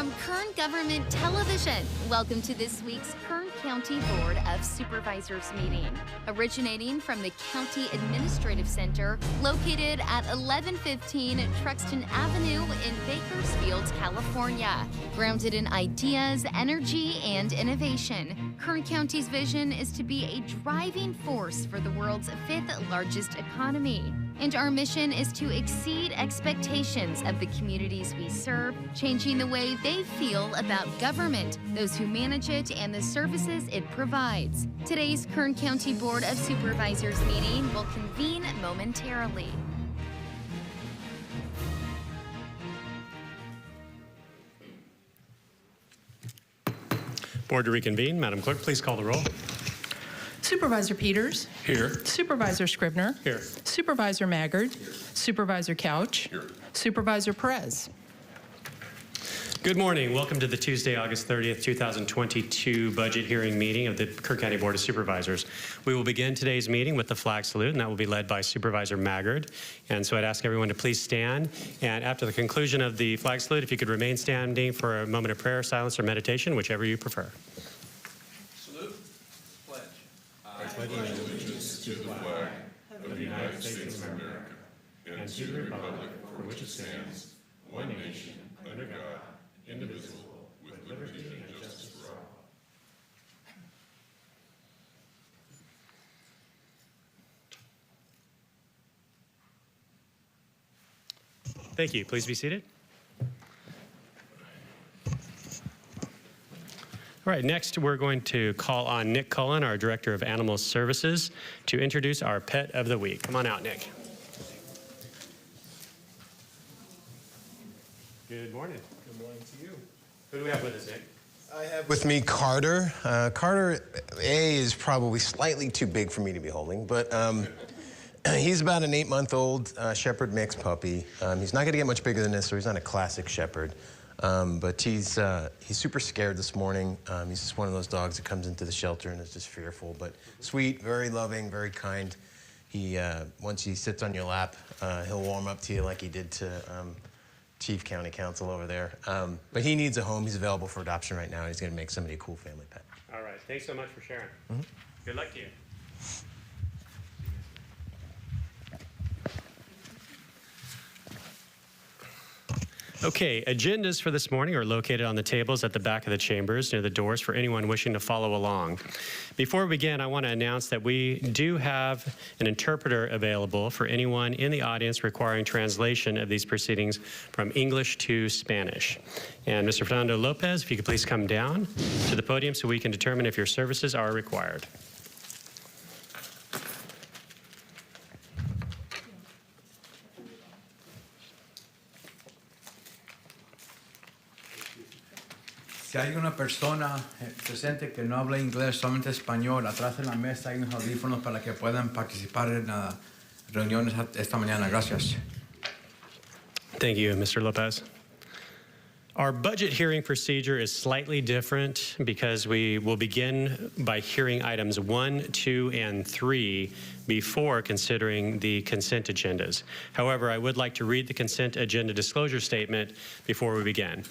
From Kern Government Television, welcome to this week's Kern County Board of Supervisors meeting. Originating from the County Administrative Center, located at 1115 Truxtun Avenue in Bakersfield, California. Grounded in ideas, energy, and innovation, Kern County's vision is to be a driving force for the world's fifth largest economy. And our mission is to exceed expectations of the communities we serve, changing the way they feel about government, those who manage it, and the services it provides. Today's Kern County Board of Supervisors meeting will convene momentarily. Board to reconvene. Madam Clerk, please call the roll. Supervisor Peters. Here. Supervisor Scribner. Here. Supervisor Maggard. Here. Supervisor Couch. Here. Supervisor Perez. Good morning. Welcome to the Tuesday, August 30th, 2022 budget hearing meeting of the Kern County Board of Supervisors. We will begin today's meeting with the flag salute, and that will be led by Supervisor Maggard. And so I'd ask everyone to please stand. And after the conclusion of the flag salute, if you could remain standing for a moment of prayer, silence, or meditation, whichever you prefer. Salute. Pledge. I pledge allegiance to the flag of the United States of America and to the republic for which it stands, one nation, under God, indivisible, with liberty and justice for all. Thank you. Please be seated. All right, next we're going to call on Nick Cullen, our Director of Animal Services, to introduce our Pet of the Week. Come on out, Nick. Good morning. Good morning to you. Who do we have with us, Nick? I have with me Carter. Carter A is probably slightly too big for me to be holding, but he's about an 8-month-old Shepherd mix puppy. He's not going to get much bigger than this, so he's not a classic Shepherd. But he's super scared this morning. He's just one of those dogs that comes into the shelter and is just fearful, but sweet, very loving, very kind. He once he sits on your lap, he'll warm up to you like he did to Chief County Council over there. But he needs a home. He's available for adoption right now, and he's going to make somebody a cool family pet. All right. Thanks so much for sharing. Mm-hmm. Good luck to you. Okay, agendas for this morning are located on the tables at the back of the chambers near the doors for anyone wishing to follow along. Before we begin, I want to announce that we do have an interpreter available for anyone in the audience requiring translation of these proceedings from English to Spanish. And Mr. Fernando Lopez, if you could please come down to the podium so we can determine if your services are required. Si hay una persona presente que no habla inglés, solamente español, atrás de la mesa hay unos audífonos para que puedan participar en reuniones esta mañana. Gracias. Thank you, Mr. Lopez. Our budget hearing procedure is slightly different because we will begin by hearing items 1, 2, and 3 before considering the consent agendas. However, I would like to read the consent agenda disclosure statement before we begin.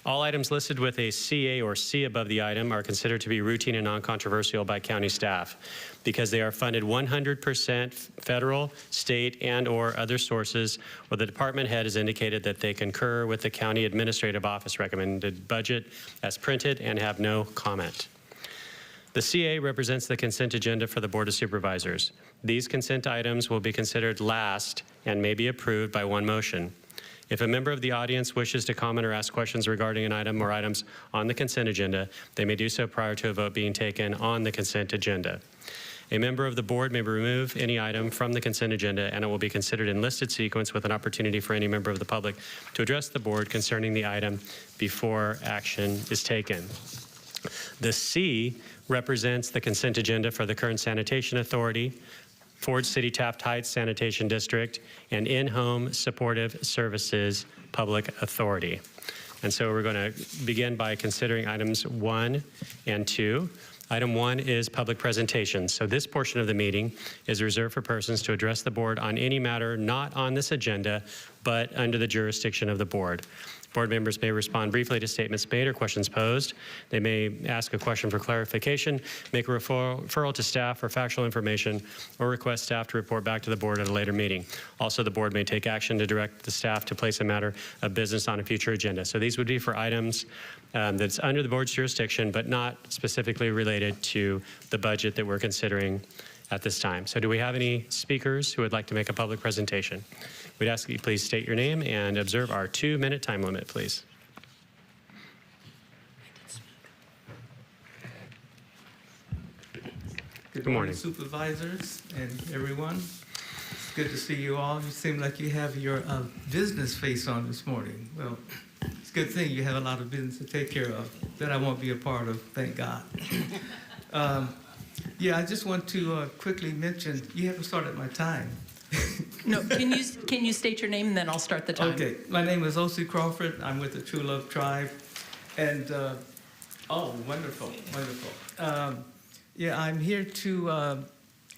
All items listed with a CA or C above the item are considered to be routine and non-controversial by county staff because they are funded 100% federal, state, and/or other sources, or the department head has indicated that they concur with the county administrative office recommended budget as printed and have no comment. The CA represents the consent agenda for the Board of Supervisors. These consent items will be considered last and may be approved by one motion. If a member of the audience wishes to comment or ask questions regarding an item or items on the consent agenda, they may do so prior to a vote being taken on the consent agenda. A member of the board may remove any item from the consent agenda, and it will be considered in listed sequence with an opportunity for any member of the public to address the board concerning the item before action is taken. The C represents the consent agenda for the Kern Sanitation Authority, Ford City Taft Heights Sanitation District, and In-Home Supportive Services Public Authority. And so we're going to begin by considering items 1 and 2. Item 1 is public presentations. So this portion of the meeting is reserved for persons to address the board on any matter not on this agenda, but under the jurisdiction of the board. Board members may respond briefly to statements made or questions posed. They may ask a question for clarification, make a referral to staff for factual information, or request staff to report back to the board at a later meeting. Also, the board may take action to direct the staff to place a matter of business on a future agenda. So these would be for items that's under the board's jurisdiction, but not specifically related to the budget that we're considering at this time. So do we have any speakers who would like to make a public presentation? We'd ask that you please state your name and observe our 2-minute time limit, please. Good morning, supervisors and everyone. It's good to see you all. You seem like you have your business face on this morning. Well, it's a good thing you have a lot of business to take care of that I won't be a part of, thank God. Yeah, I just want to quickly mention, you haven't started my time. No, can you state your name and then I'll start the time? Okay, my name is O.C. Crawford. I'm with the True Love Tribe. And, oh, wonderful, wonderful. Yeah, I'm here to,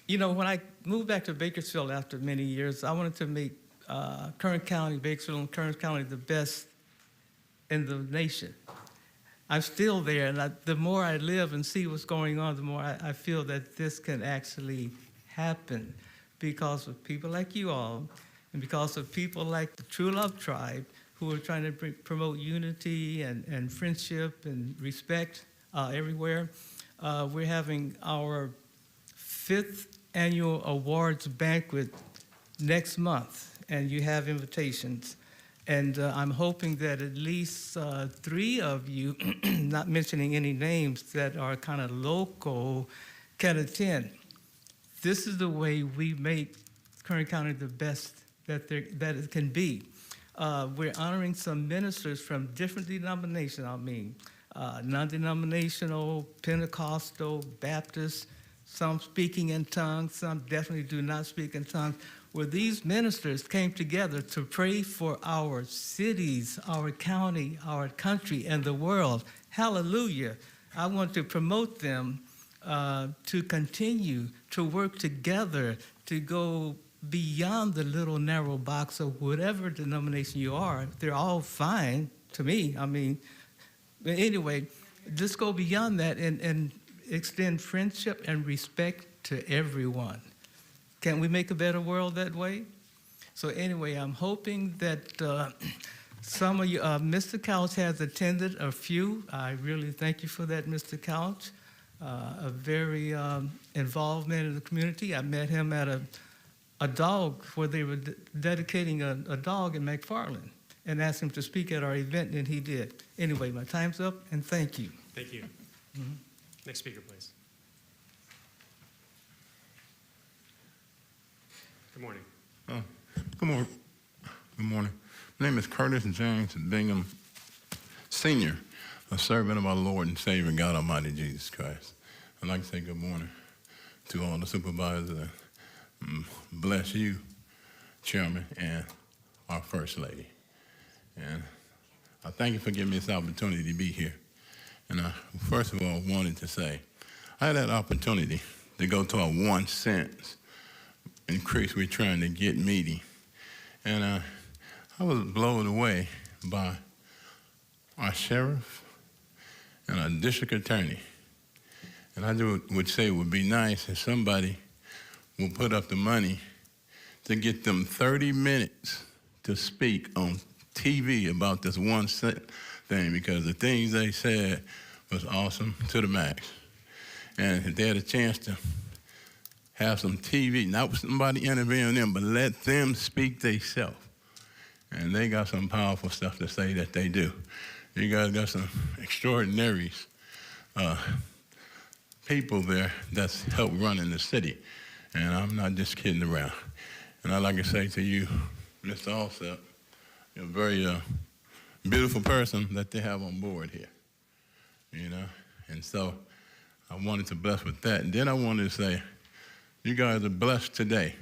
you know, when I moved back to Bakersfield after many years, I wanted to make Kern County, Bakersfield and Kern County the best in the nation. I'm still there, and the more I live and see what's going on, the more I feel that this can actually happen because of people like you all and because of people like the True Love Tribe who are trying to promote unity and friendship and respect everywhere. We're having our 5th annual awards banquet next month, and you have invitations. And I'm hoping that at least 3 of you, not mentioning any names, that are kind of local, can attend. This is the way we make Kern County the best that it can be. We're honoring some ministers from different denominations, non-denominational, Pentecostal, Baptist, some speaking in tongues, some definitely do not speak in tongues, where these ministers came together to pray for our cities, our county, our country, and the world. Hallelujah. I want to promote them to continue to work together, to go beyond the little narrow box of whatever denomination you are. They're all fine to me. I mean, but anyway, just go beyond that and extend friendship and respect to everyone. Can we make a better world that way? So anyway, I'm hoping that some of you, Mr. Couch has attended a few. I really thank you for that, Mr. Couch. A very involved man in the community. I met him at a dog where they were dedicating a dog in McFarland and asked him to speak at our event, and he did. Anyway, my time's up, and thank you. Thank you. Mm-hmm. Next speaker, please. Good morning. Good morning. Good morning. My name is Curtis James Bingham, Sr., a servant of our Lord and Savior, God Almighty Jesus Christ. I'd like to say good morning to all the supervisors. Bless you, Chairman, and our First Lady. And I thank you for giving me this opportunity to be here. And I, first of all, wanted to say, I had that opportunity to go to a 1 cent increase we're trying to get meeting. And I was blown away by our sheriff and our district attorney. And I would say it would be nice if somebody would put up the money to get them 30 minutes to speak on TV about this 1 cent thing, because the things they said was awesome to the max. And if they had a chance to have some TV, not somebody interviewing them, but let them speak themselves. And they got some powerful stuff to say that they do. You guys got some extraordinary people there that's helped running the city. And I'm not just kidding around. And I'd like to say to you, Mr. Alsop, you're a very beautiful person that they have on board here, you know? And so I wanted to bless with that. And then I wanted to say, you guys are blessed today.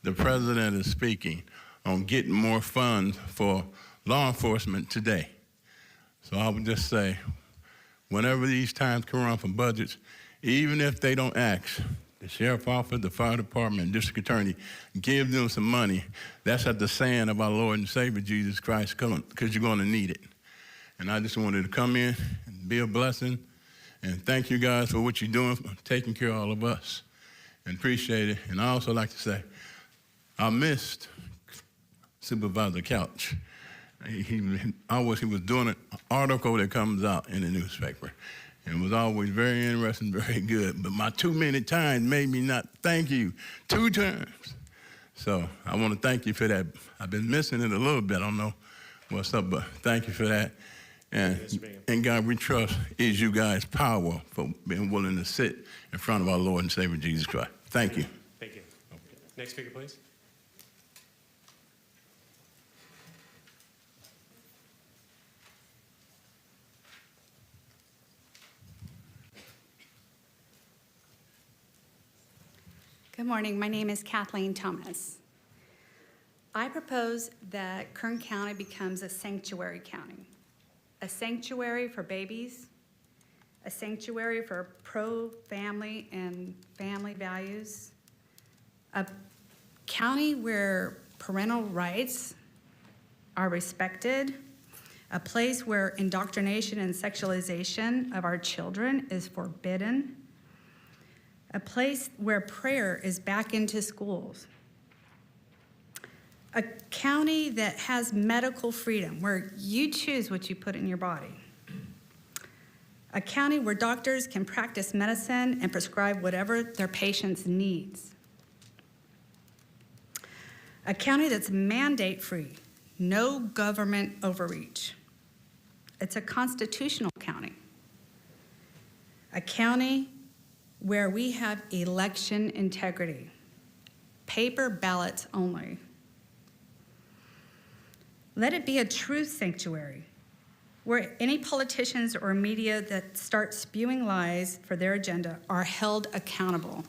The president is speaking on getting more funds for law enforcement today. So I would just say, whenever these times come around for budgets, even if they don't ask, the sheriff office, the fire department, and district attorney, give them some money. That's at the saying of our Lord and Savior Jesus Christ, because you're going to need it. And I just wanted to come in and be a blessing and thank you guys for what you're doing, for taking care of all of us, and appreciate it. And I also like to say, I missed Supervisor Couch. He was doing an article that comes out in the newspaper. And it was always very interesting, very good. But my 2 minute time made me not thank you 2 times. So I want to thank you for that. I've been missing it a little bit. I don't know what's up, but thank you for that. And God, we trust is you guys' power for being willing to sit in front of our Lord and Savior Jesus Christ. Thank you. Thank you. Next speaker, please. Good morning. My name is Kathleen Thomas. I propose that Kern County becomes a sanctuary county. A sanctuary for babies, a sanctuary for pro-family and family values, a county where parental rights are respected, a place where indoctrination and sexualization of our children is forbidden, a place where prayer is back into schools, a county that has medical freedom, where you choose what you put in your body. A county where doctors can practice medicine and prescribe whatever their patients' needs. A county that's mandate-free, no government overreach. It's a constitutional county. A county where we have election integrity, paper ballots only. Let it be a truth sanctuary where any politicians or media that start spewing lies for their agenda are held accountable.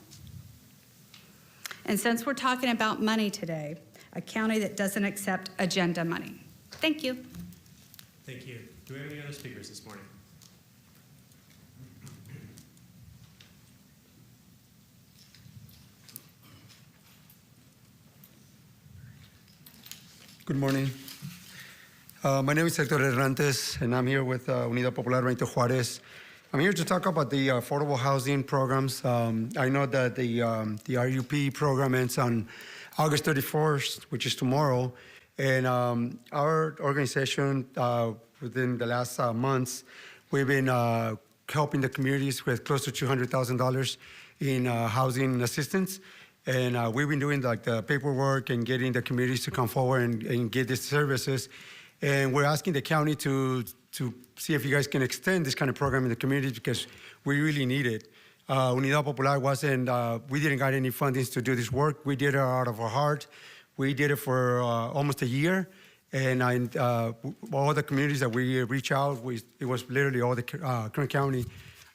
And since we're talking about money today, a county that doesn't accept agenda money. Thank you. Thank you. Do we have any other speakers this morning? Good morning. My name is Hector Hernández, and I'm here with Unidad Popular Benito Juárez. I'm here to talk about the affordable housing programs. I know that the RUP program ends on August 31st, which is tomorrow, and our organization, within the last months, we've been helping the communities with close to $200,000 in housing assistance. And we've been doing like the paperwork and getting the communities to come forward and get these services. And we're asking the county to see if you guys can extend this kind of program in the communities because we really need it. Unidad Popular we didn't got any fundings to do this work. We did it out of our heart. We did it for almost a year. And all the communities that we reach out, it was literally all the Kern County.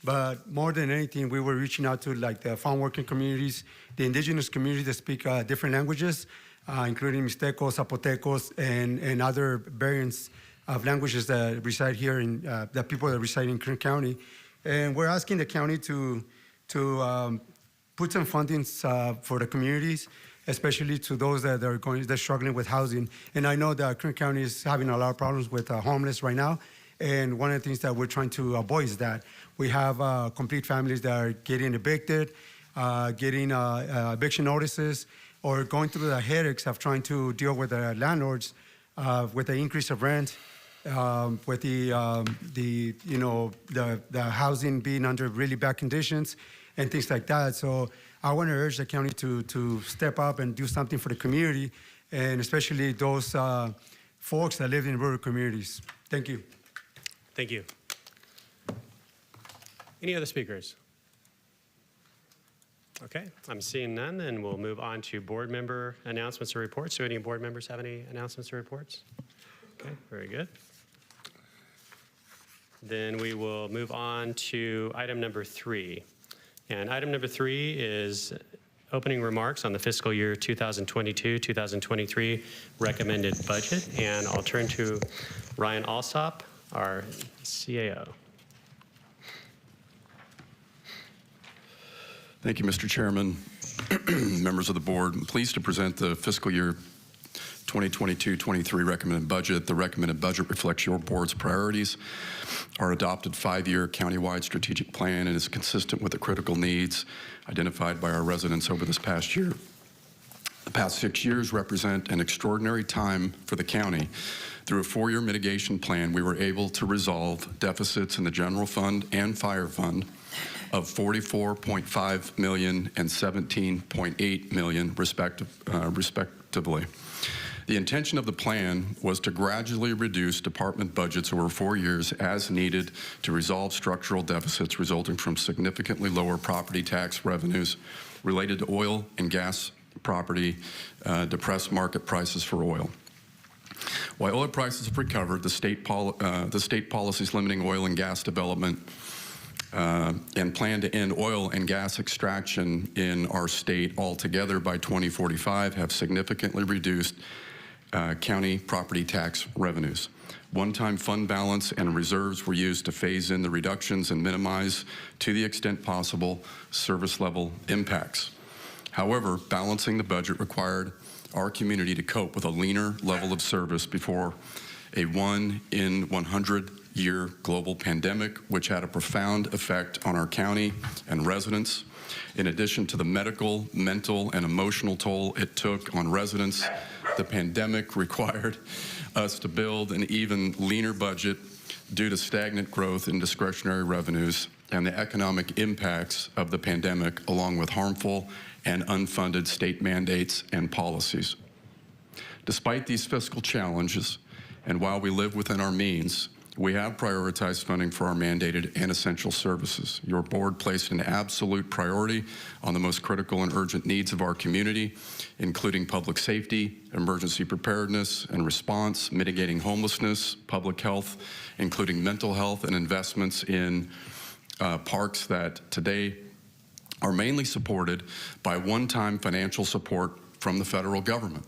But more than anything, we were reaching out to like the farm working communities, the indigenous communities that speak different languages, including Mixtecos, Zapotecos, and other variants of languages that reside here in the people that reside in Kern County. And we're asking the county to put some fundings for the communities, especially to those that are struggling with housing. And I know that Kern County is having a lot of problems with homeless right now. And one of the things that we're trying to avoid is that we have complete families that are getting evicted, getting eviction notices, or going through the headaches of trying to deal with the landlords with the increase of rent, with the housing being under really bad conditions and things like that. So I want to urge the county to step up and do something for the community, and especially those folks that live in rural communities. Thank you. Thank you. Any other speakers? Okay, I'm seeing none, then we'll move on to board member announcements or reports. Do any board members have any announcements or reports? Okay, very good. Then we will move on to item number 3. And item number 3 is opening remarks on the fiscal year 2022-2023 recommended budget. And I'll turn to Ryan Alsop, our CAO. Thank you, Mr. Chairman, members of the board. I'm pleased to present the fiscal year 2022-23 recommended budget. The recommended budget reflects your board's priorities, our adopted 5-year countywide strategic plan, and is consistent with the critical needs identified by our residents over this past year. The past 6 years represent an extraordinary time for the county. Through a 4-year mitigation plan, we were able to resolve deficits in the general fund and fire fund of $44.5 million and $17.8 million, respectively. The intention of the plan was to gradually reduce department budgets over 4 years as needed to resolve structural deficits resulting from significantly lower property tax revenues related to oil and gas property, depressed market prices for oil. While oil prices have recovered, the state policies limiting oil and gas development and plan to end oil and gas extraction in our state altogether by 2045 have significantly reduced county property tax revenues. One-time fund balance and reserves were used to phase in the reductions and minimize, to the extent possible, service level impacts. However, balancing the budget required our community to cope with a leaner level of service before a 1 in 100-year global pandemic, which had a profound effect on our county and residents. In addition to the medical, mental, and emotional toll it took on residents, the pandemic required us to build an even leaner budget due to stagnant growth in discretionary revenues and the economic impacts of the pandemic, along with harmful and unfunded state mandates and policies. Despite these fiscal challenges, and while we live within our means, we have prioritized funding for our mandated and essential services. Your board placed an absolute priority on the most critical and urgent needs of our community, including public safety, emergency preparedness and response, mitigating homelessness, public health, including mental health, and investments in parks that today are mainly supported by one-time financial support from the federal government.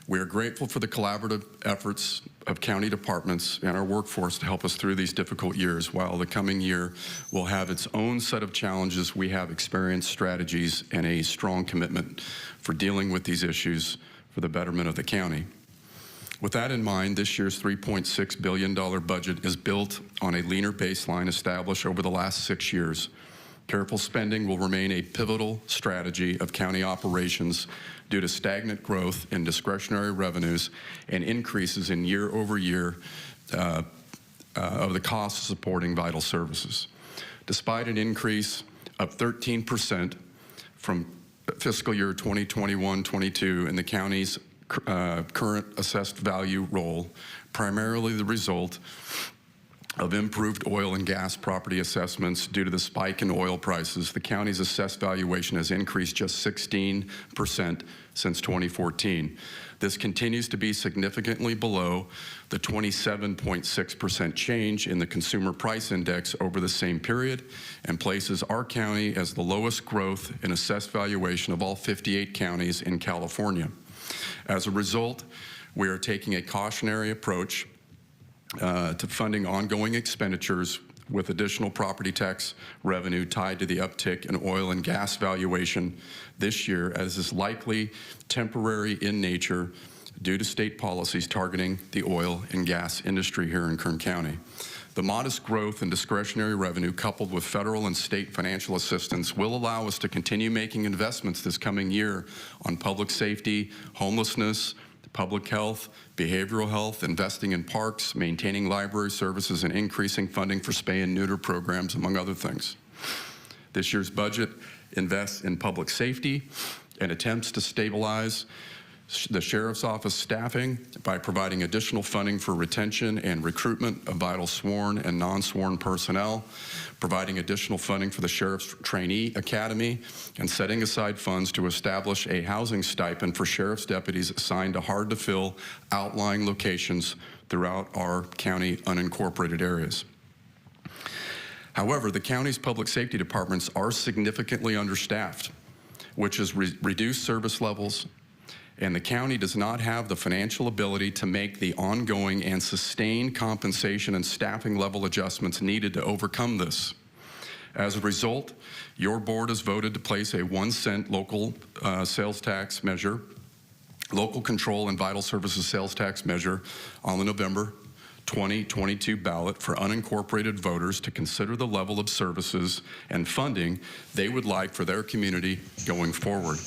We are grateful for the collaborative efforts of county departments and our workforce to help us through these difficult years. While the coming year will have its own set of challenges, we have experienced strategies and a strong commitment for dealing with these issues for the betterment of the county. With that in mind, this year's $3.6 billion budget is built on a leaner baseline established over the last 6 years. Careful spending will remain a pivotal strategy of county operations due to stagnant growth in discretionary revenues and increases in year-over-year of the cost of supporting vital services. Despite an increase of 13% from fiscal year 2021-22 in the county's current assessed value role, primarily the result of improved oil and gas property assessments due to the spike in oil prices, the county's assessed valuation has increased just 16% since 2014. This continues to be significantly below the 27.6% change in the Consumer Price Index over the same period and places our county as the lowest growth in assessed valuation of all 58 counties in California. As a result, we are taking a cautionary approach to funding ongoing expenditures with additional property tax revenue tied to the uptick in oil and gas valuation this year, as is likely temporary in nature due to state policies targeting the oil and gas industry here in Kern County. The modest growth in discretionary revenue coupled with federal and state financial assistance will allow us to continue making investments this coming year on public safety, homelessness, public health, behavioral health, investing in parks, maintaining library services, and increasing funding for spay and neuter programs, among other things. This year's budget invests in public safety and attempts to stabilize the Sheriff's Office staffing by providing additional funding for retention and recruitment of vital sworn and non-sworn personnel, providing additional funding for the Sheriff's Trainee Academy, and setting aside funds to establish a housing stipend for Sheriff's deputies assigned to hard-to-fill outlying locations throughout our county unincorporated areas. However, the county's public safety departments are significantly understaffed, which has reduced service levels, and the county does not have the financial ability to make the ongoing and sustained compensation and staffing level adjustments needed to overcome this. As a result, your board has voted to place a 1 cent local sales tax measure local control and vital services sales tax measure on the November 2022 ballot for unincorporated voters to consider the level of services and funding they would like for their community going forward.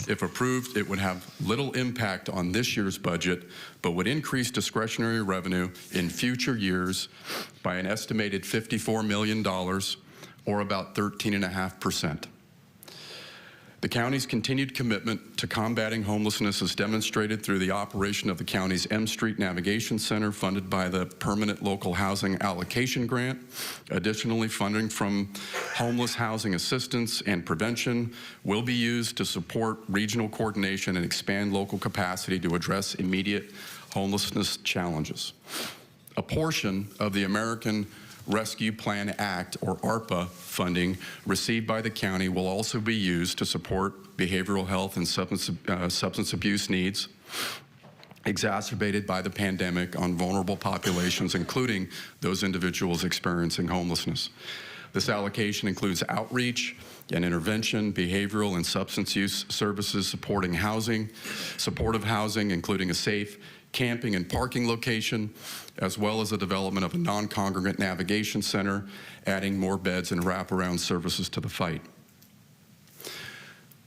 If approved, it would have little impact on this year's budget, but would increase discretionary revenue in future years by an estimated $54 million, or about 13.5%. The county's continued commitment to combating homelessness is demonstrated through the operation of the county's M Street Navigation Center, funded by the Permanent Local Housing Allocation Grant. Additionally, funding from homeless housing assistance and prevention will be used to support regional coordination and expand local capacity to address immediate homelessness challenges. A portion of the American Rescue Plan Act, or ARPA, funding received by the county will also be used to support behavioral health and substance abuse needs exacerbated by the pandemic on vulnerable populations, including those individuals experiencing homelessness. This allocation includes outreach and intervention, behavioral and substance use services supporting housing, supportive housing, including a safe camping and parking location, as well as the development of a non-congregant navigation center, adding more beds and wraparound services to the fight.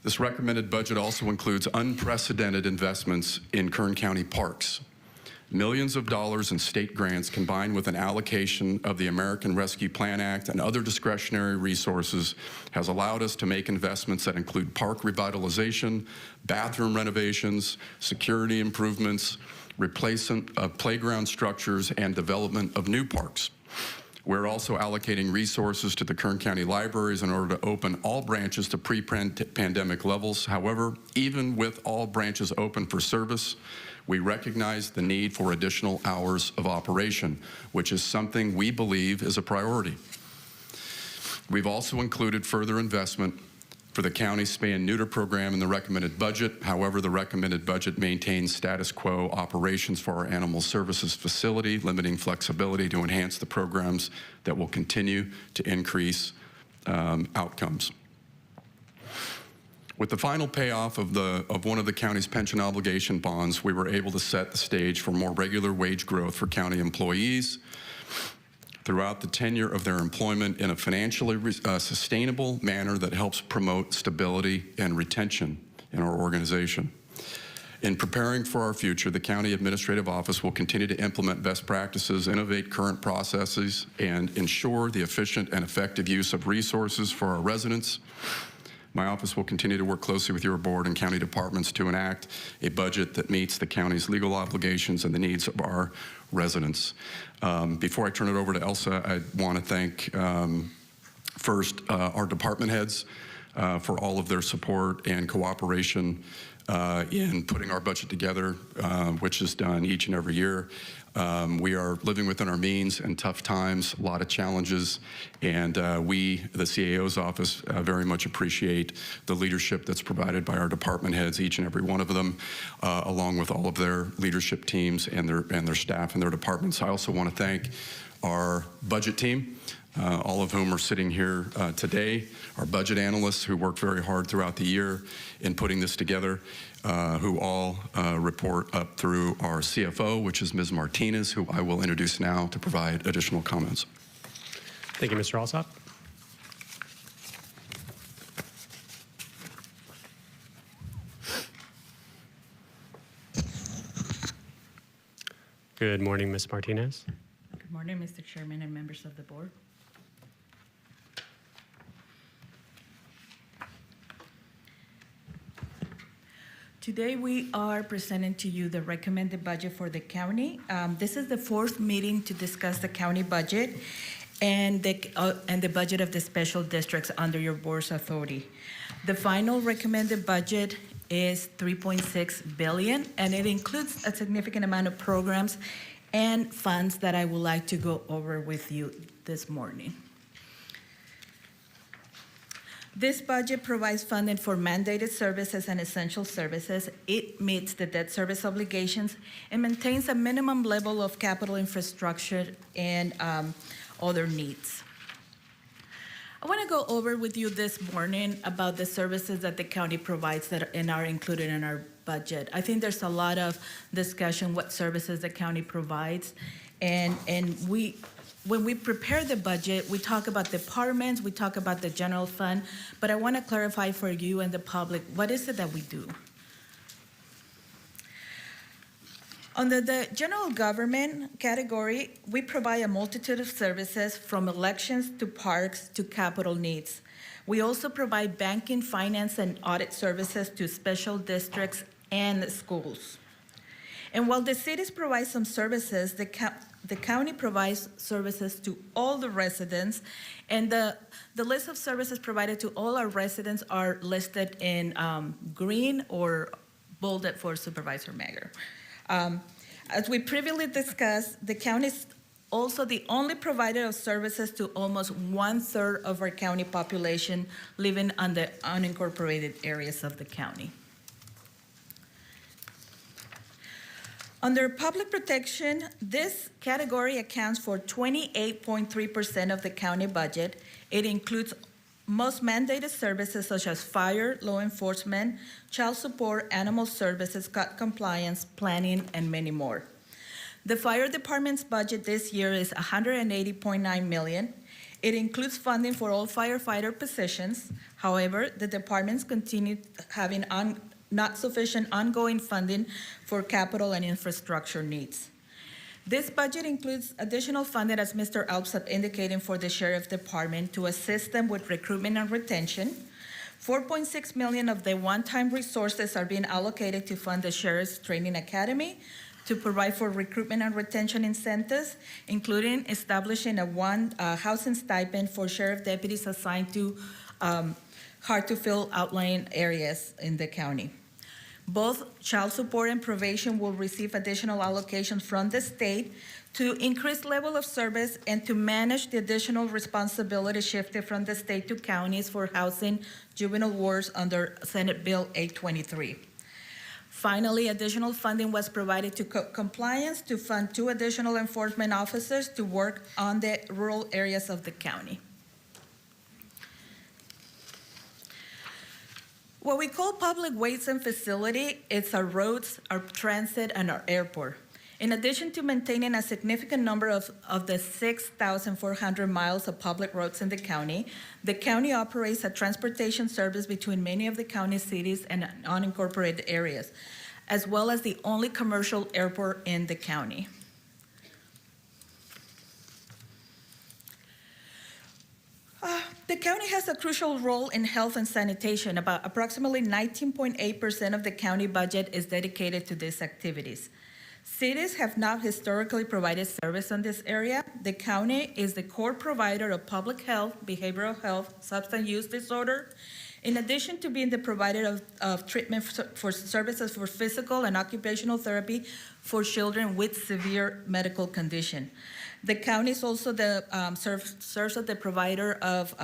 This recommended budget also includes unprecedented investments in Kern County parks. Millions of dollars in state grants combined with an allocation of the American Rescue Plan Act and other discretionary resources has allowed us to make investments that include park revitalization, bathroom renovations, security improvements, replacement of playground structures, and development of new parks. We're also allocating resources to the Kern County libraries in order to open all branches to pre-pandemic levels. However, even with all branches open for service, we recognize the need for additional hours of operation, which is something we believe is a priority. We've also included further investment for the county's spay and neuter program in the recommended budget. However, the recommended budget maintains status quo operations for our animal services facility, limiting flexibility to enhance the programs that will continue to increase outcomes. With the final payoff of one of the county's pension obligation bonds, we were able to set the stage for more regular wage growth for county employees throughout the tenure of their employment in a financially sustainable manner that helps promote stability and retention in our organization. In preparing for our future, the County Administrative Office will continue to implement best practices, innovate current processes, and ensure the efficient and effective use of resources for our residents. My office will continue to work closely with your board and county departments to enact a budget that meets the county's legal obligations and the needs of our residents. Before I turn it over to Elsa, I want to thank first our department heads for all of their support and cooperation in putting our budget together, which is done each and every year. We are living within our means in tough times, a lot of challenges, and we, the CAO's office, very much appreciate the leadership that's provided by our department heads, each and every one of them, along with all of their leadership teams and their staff and their departments. I also want to thank our budget team, all of whom are sitting here today, our budget analysts who worked very hard throughout the year in putting this together, who all report up through our CFO, which is Ms. Martinez, who I will introduce now to provide additional comments. Thank you, Mr. Alsop. Good morning, Ms. Martinez. Good morning, Mr. Chairman and members of the board. Today we are presenting to you the recommended budget for the county. This is the fourth meeting to discuss the county budget and the budget of the special districts under your board's authority. The final recommended budget is $3.6 billion, and it includes a significant amount of programs and funds that I would like to go over with you this morning. This budget provides funding for mandated services and essential services. It meets the debt service obligations and maintains a minimum level of capital infrastructure and other needs. I want to go over with you this morning about the services that the county provides that are included in our budget. I think there's a lot of discussion what services the county provides, and when we prepare the budget, we talk about departments, we talk about the general fund, but I want to clarify for you and the public, what is it that we do? Under the general government category, we provide a multitude of services from elections to parks to capital needs. We also provide banking, finance, and audit services to special districts and schools. And while the cities provide some services, the county provides services to all the residents, and the list of services provided to all our residents are listed in green or bolded for Supervisor Mager. As we previously discussed, the county is also the only provider of services to almost 1/3 of our county population living on the unincorporated areas of the county. Under public protection, this category accounts for 28.3% of the county budget. It includes most mandated services such as fire, law enforcement, child support, animal services, cut compliance, planning, and many more. The fire department's budget this year is $180.9 million. It includes funding for all firefighter positions. However, the departments continue having not sufficient ongoing funding for capital and infrastructure needs. This budget includes additional funding, as Mr. Alpsap indicated, for the Sheriff Department to assist them with recruitment and retention. $4.6 million of the one-time resources are being allocated to fund the Sheriff's Training Academy to provide for recruitment and retention incentives, including establishing a housing stipend for sheriff deputies assigned to hard-to-fill outlying areas in the county. Both child support and probation will receive additional allocations from the state to increase level of service and to manage the additional responsibility shifted from the state to counties for housing juvenile wards under Senate Bill 823. Finally, additional funding was provided to compliance to fund 2 additional enforcement officers to work on the rural areas of the county. What we call public ways and facility, it's our roads, our transit, and our airport. In addition to maintaining a significant number of the 6,400 miles of public roads in the county operates a transportation service between many of the county cities and unincorporated areas, as well as the only commercial airport in the county. The county has a crucial role in health and sanitation. Approximately 19.8% of the county budget is dedicated to these activities. Cities have not historically provided service in this area. The county is the core provider of public health, behavioral health, substance use disorder, in addition to being the provider of treatment for services for physical and occupational therapy for children with severe medical condition. The county is also serves as the provider of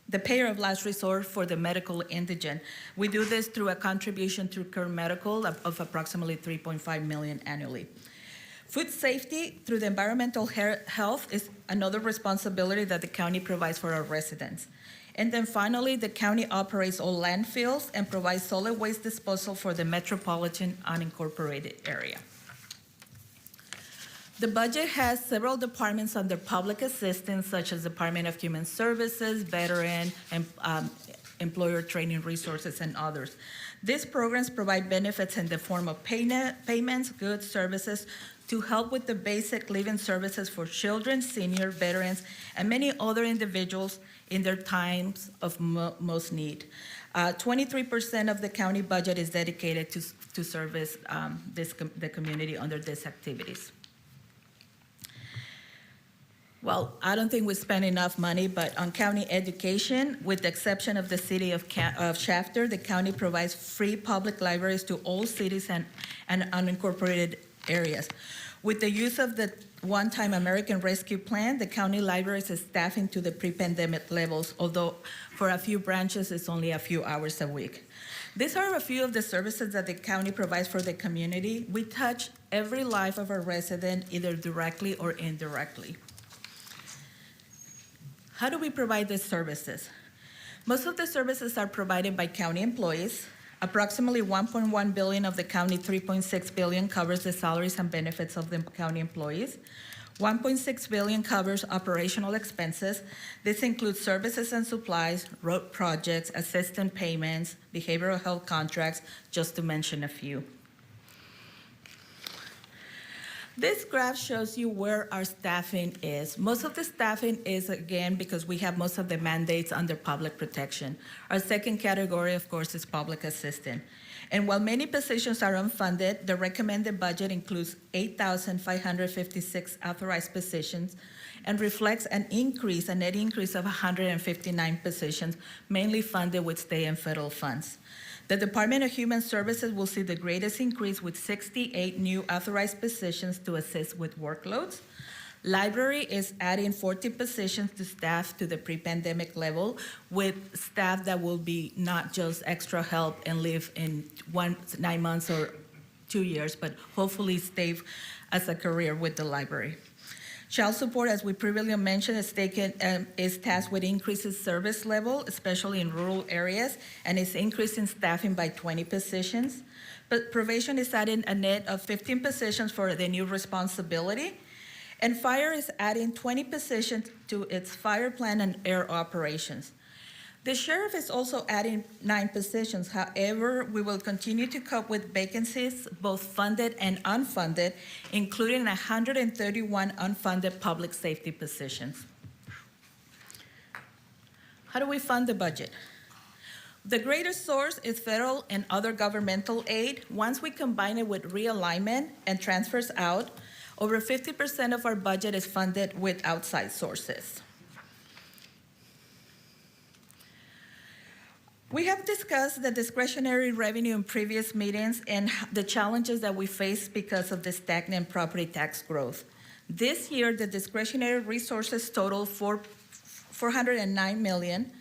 the payer of last resort for the medical indigent. We do this through a contribution through Kern Medical of approximately $3.5 million annually. Food safety through the environmental health is another responsibility that the county provides for our residents. And then finally, the county operates all landfills and provides solid waste disposal for the metropolitan unincorporated area. The budget has several departments under public assistance, such as Department of Human Services, Veteran, and Employer Training Resources, and others. These programs provide benefits in the form of payments, goods, services to help with the basic living services for children, senior, veterans, and many other individuals in their times of most need. 23% of the county budget is dedicated to service the community under these activities. Well, I don't think we spend enough money, but on county education, with the exception of the city of Shafter, the county provides free public libraries to all cities and unincorporated areas. With the use of the one-time American Rescue Plan, the county libraries is staffing to the pre-pandemic levels, although for a few branches, it's only a few hours a week. These are a few of the services that the county provides for the community. We touch every life of our resident, either directly or indirectly. How do we provide these services? Most of the services are provided by county employees. Approximately $1.1 billion of the county $3.6 billion covers the salaries and benefits of the county employees. $1.6 billion covers operational expenses. This includes services and supplies, road projects, assistant payments, behavioral health contracts, just to mention a few. This graph shows you where our staffing is. Most of the staffing is, again, because we have most of the mandates under public protection. Our second category, of course, is public assistant. And while many positions are unfunded, the recommended budget includes 8,556 authorized positions and reflects a net increase of 159 positions, mainly funded with state and federal funds. The Department of Human Services will see the greatest increase with 68 new authorized positions to assist with workloads. Library is adding 40 positions to staff to the pre-pandemic level, with staff that will be not just extra help and live in 9 months or 2 years, but hopefully stay as a career with the library. Child support, as we previously mentioned, is tasked with increasing service level, especially in rural areas, and is increasing staffing by 20 positions. But probation is adding a net of 15 positions for the new responsibility. And fire is adding 20 positions to its fire plan and air operations. The sheriff is also adding 9 positions. However, we will continue to cope with vacancies, both funded and unfunded, including 131 unfunded public safety positions. How do we fund the budget? The greatest source is federal and other governmental aid. Once we combine it with realignment and transfers out, over 50% of our budget is funded with outside sources. We have discussed the discretionary revenue in previous meetings and the challenges that we face because of the stagnant property tax growth. This year, the discretionary resources total $409 million.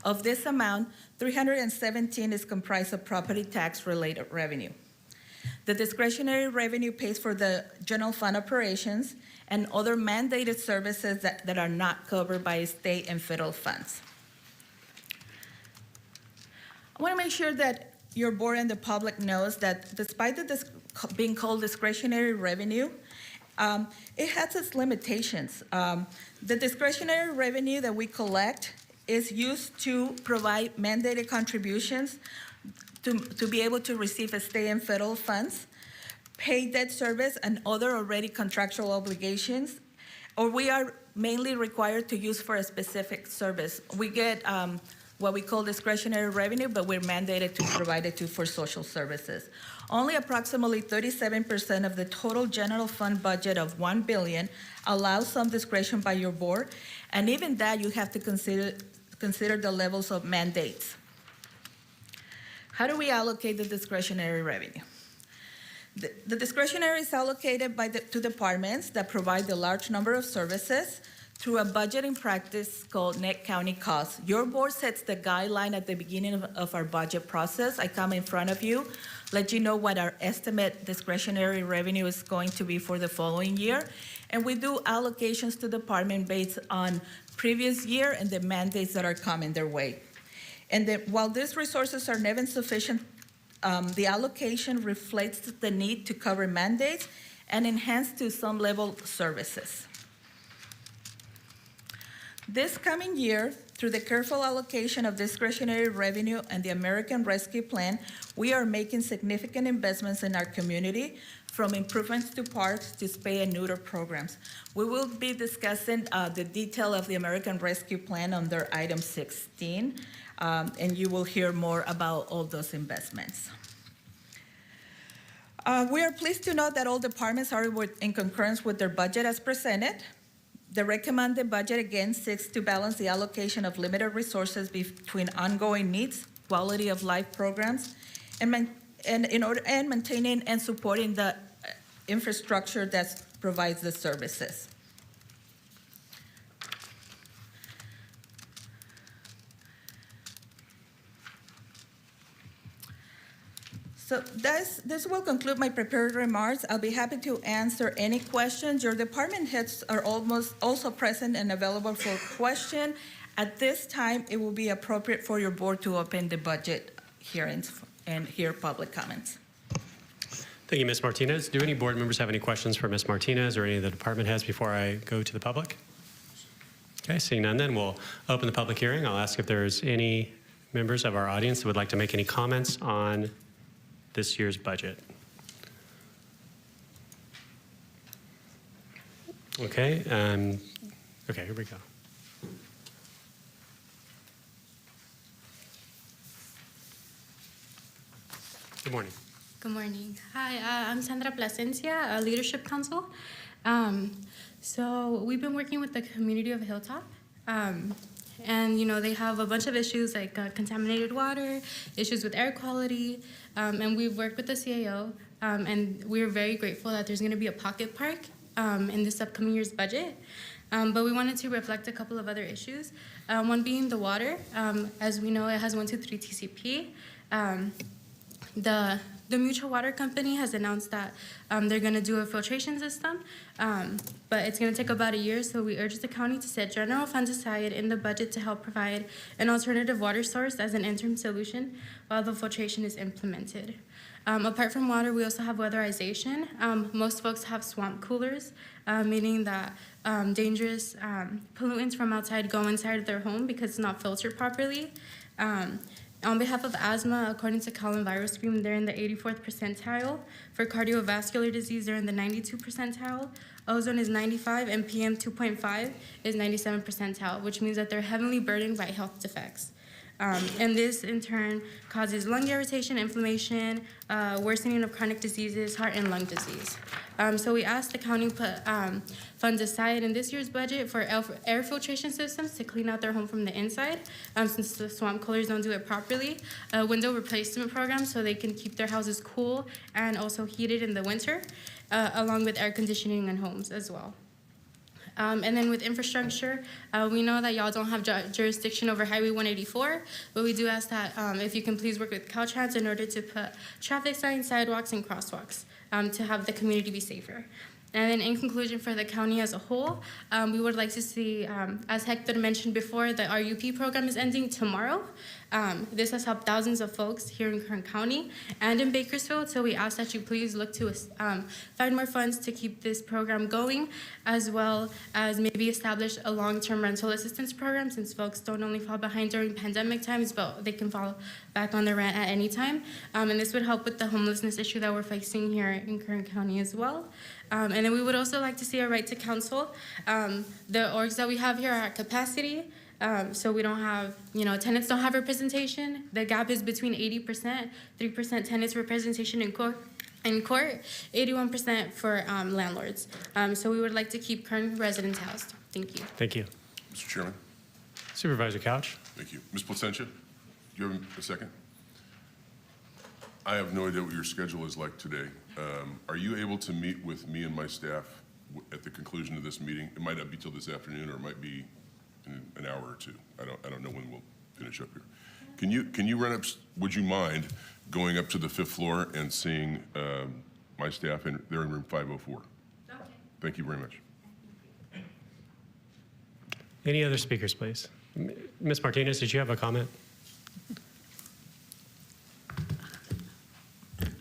Of this amount, $317 is comprised of property tax-related revenue. The discretionary revenue pays for the general fund operations and other mandated services that are not covered by state and federal funds. I want to make sure that your board and the public knows that despite being called discretionary revenue, it has its limitations. The discretionary revenue that we collect is used to provide mandated contributions to be able to receive state and federal funds, pay debt service, and other already contractual obligations, or we are mainly required to use for a specific service. We get what we call discretionary revenue, but we're mandated to provide it for social services. Only approximately 37% of the total general fund budget of $1 billion allows some discretion by your board, and even that you have to consider the levels of mandates. How do we allocate the discretionary revenue? The discretionary is allocated to departments that provide the large number of services through a budgeting practice called net county costs. Your board sets the guideline at the beginning of our budget process. I come in front of you, let you know what our estimate discretionary revenue is going to be for the following year. And we do allocations to department based on previous year and the mandates that are coming their way. And while these resources are never sufficient, the allocation reflects the need to cover mandates and enhance to some level services. This coming year, through the careful allocation of discretionary revenue and the American Rescue Plan, we are making significant investments in our community, from improvements to parks to spay and neuter programs. We will be discussing the detail of the American Rescue Plan under item 16, and you will hear more about all those investments. We are pleased to note that all departments are in concurrence with their budget as presented. The recommended budget again seeks to balance the allocation of limited resources between ongoing needs, quality of life programs, and maintaining and supporting the infrastructure that provides the services. So this will conclude my prepared remarks. I'll be happy to answer any questions. Your department heads are almost also present and available for question. At this time, it will be appropriate for your board to open the budget hearings and hear public comments. Thank you, Ms. Martinez. Do any board members have any questions for Ms. Martinez or any of the department heads before I go to the public? Okay, seeing none, then we'll open the public hearing. I'll ask if there's any members of our audience that would like to make any comments on this year's budget. Okay, okay, here we go. Good morning. Good morning. Hi, I'm Sandra Plasencia, Leadership Council. So we've been working with the community of Hilltop. And, you know, they have a bunch of issues like contaminated water, issues with air quality, and we've worked with the CAO, and we're very grateful that there's going to be a pocket park in this upcoming year's budget. But we wanted to reflect a couple of other issues, one being the water. As we know, it has 123 TCP. The Mutual Water Company has announced that they're going to do a filtration system, but it's going to take about a year, so we urge the county to set general funds aside in the budget to help provide an alternative water source as an interim solution while the filtration is implemented. Apart from water, we also have weatherization. Most folks have swamp coolers, meaning that dangerous pollutants from outside go inside of their home because it's not filtered properly. On behalf of asthma, according to Colin Virus Screen, they're in the 84th percentile. For cardiovascular disease, they're in the 92 percentile. Ozone is 95, and PM 2.5 is 97 percentile, which means that they're heavily burdened by health defects. And this, in turn, causes lung irritation, inflammation, worsening of chronic diseases, heart and lung disease. So we asked the county to put funds aside in this year's budget for air filtration systems to clean out their home from the inside, since the swamp coolers don't do it properly. A window replacement program so they can keep their houses cool and also heated in the winter, along with air conditioning in homes as well. And then with infrastructure, we know that y'all don't have jurisdiction over Highway 184, but we do ask that if you can please work with Caltrans in order to put traffic signs, sidewalks, and crosswalks to have the community be safer. And then in conclusion, for the county as a whole, we would like to see, as Hector mentioned before, the RUP program is ending tomorrow. This has helped thousands of folks here in Kern County and in Bakersfield, so we ask that you please look to find more funds to keep this program going, as well as maybe establish a long-term rental assistance program, since folks don't only fall behind during pandemic times, but they can fall back on their rent at any time. And this would help with the homelessness issue that we're facing here in Kern County as well. And then we would also like to see a right to counsel. The orgs that we have here are at capacity. So we don't have, tenants don't have representation. The gap is between 80%, 3% tenants representation in court, 81% for landlords. So we would like to keep Kern residents housed. Thank you. Thank you. Mr. Chairman. Supervisor Couch. Thank you. Ms. Placencia, do you have a second? I have no idea what your schedule is like today. Are you able to meet with me and my staff at the conclusion of this meeting? It might not be till this afternoon, or it might be in an hour or two. I don't know when we'll finish up here. Can you run up? Would you mind going up to the 5th floor and seeing my staff they're in room 504? Okay. Thank you very much. Any other speakers, please? Ms. Martinez, did you have a comment?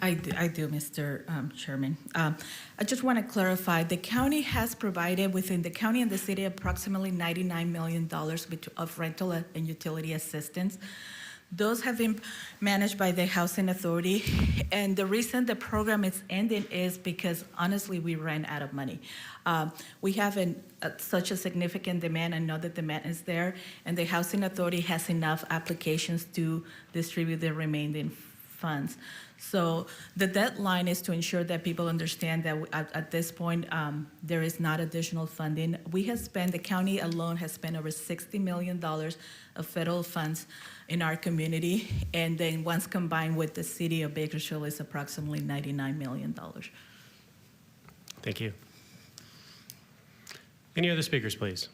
I do, Mr. Chairman. I just want to clarify, the county has provided within the county and the city approximately $99 million of rental and utility assistance. Those have been managed by the Housing Authority, and the reason the program is ending is because, honestly, we ran out of money. We have such a significant demand, and know that demand is there, and the Housing Authority has enough applications to distribute the remaining funds. So the deadline is to ensure that people understand that at this point, there is not additional funding. The county alone has spent over $60 million of federal funds in our community, and then once combined with the city of Bakersfield, is approximately $99 million. Thank you. Any other speakers, please?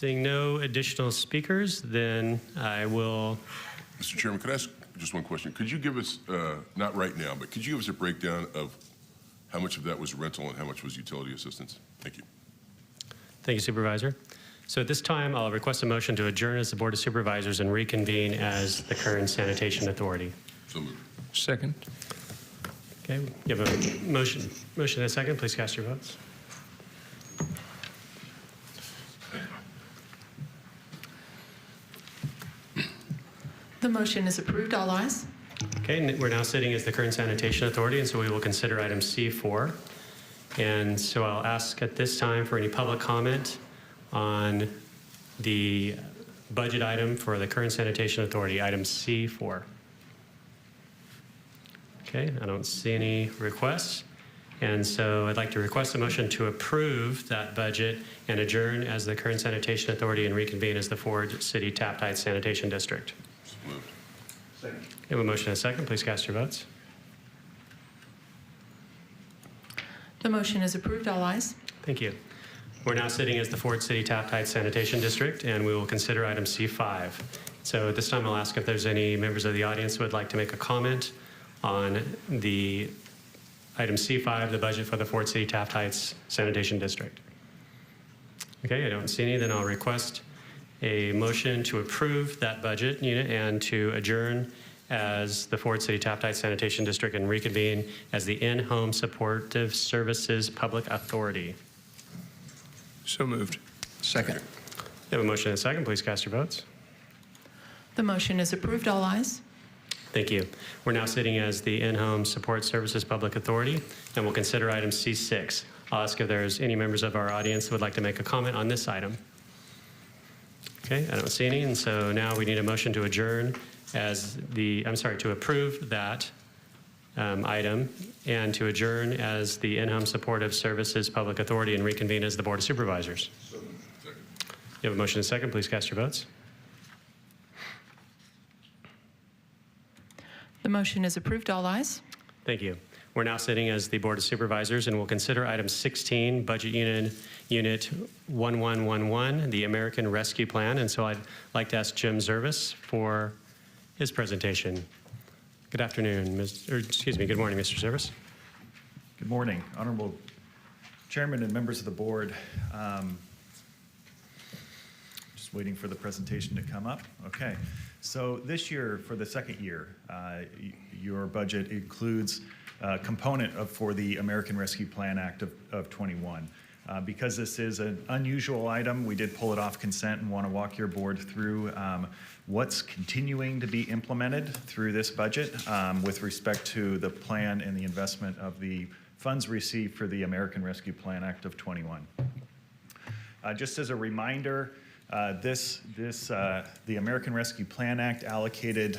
Seeing no additional speakers, then I will. Mr. Chairman, could I ask just one question? Could you give us, not right now, but could you give us a breakdown of how much of that was rental and how much was utility assistance? Thank you. Thank you, Supervisor. So at this time, I'll request a motion to adjourn as the Board of Supervisors and reconvene as the Kern Sanitation Authority. So moved. Second. Okay, you have a motion and a second. Please cast your votes. The motion is approved. All ayes. Okay, we're now sitting as the Kern Sanitation Authority, and so we will consider item C4. And so I'll ask at this time for any public comment on the budget item for the Kern Sanitation Authority, item C4. Okay, I don't see any requests. And so I'd like to request a motion to approve that budget and adjourn as the Kern Sanitation Authority and reconvene as the Ford City Taft Sanitation District. So moved. Second. We have a motion and a second. Please cast your votes. The motion is approved. All ayes. Thank you. We're now sitting as the Ford City Taft Heights Sanitation District, and we will consider item C5. So at this time, I'll ask if there's any members of the audience who would like to make a comment on the item C5, the budget for the Ford City Taft Heights Sanitation District. Okay, I don't see any. Then I'll request a motion to approve that budget unit and to adjourn as the Ford City Taft Heights Sanitation District and reconvene as the In-Home Supportive Services Public Authority. So moved. Second. We have a motion and a second. Please cast your votes. The motion is approved. All ayes. Thank you. We're now sitting as the In-Home Support Services Public Authority, and we'll consider item C6. I'll ask if there's any members of our audience who would like to make a comment on this item. Okay, I don't see any, and so now we need a motion to adjourn as the, to approve that item and to adjourn as the In-Home Supportive Services Public Authority and reconvene as the Board of Supervisors. Second. You have a motion and a second. Please cast your votes. The motion is approved. All ayes. Thank you. We're now sitting as the Board of Supervisors, and we'll consider item 16, Budget Unit 1111, the American Rescue Plan. And so I'd like to ask Jim Zervis for his presentation. Good afternoon, good morning, Mr. Zervis. Good morning, Honorable Chairman and members of the board. Just waiting for the presentation to come up. Okay, so this year, for the second year, your budget includes a component for the American Rescue Plan Act of 21. Because this is an unusual item, we did pull it off consent and want to walk your board through what's continuing to be implemented through this budget with respect to the plan and the investment of the funds received for the American Rescue Plan Act of 21. Just as a reminder, the American Rescue Plan Act allocated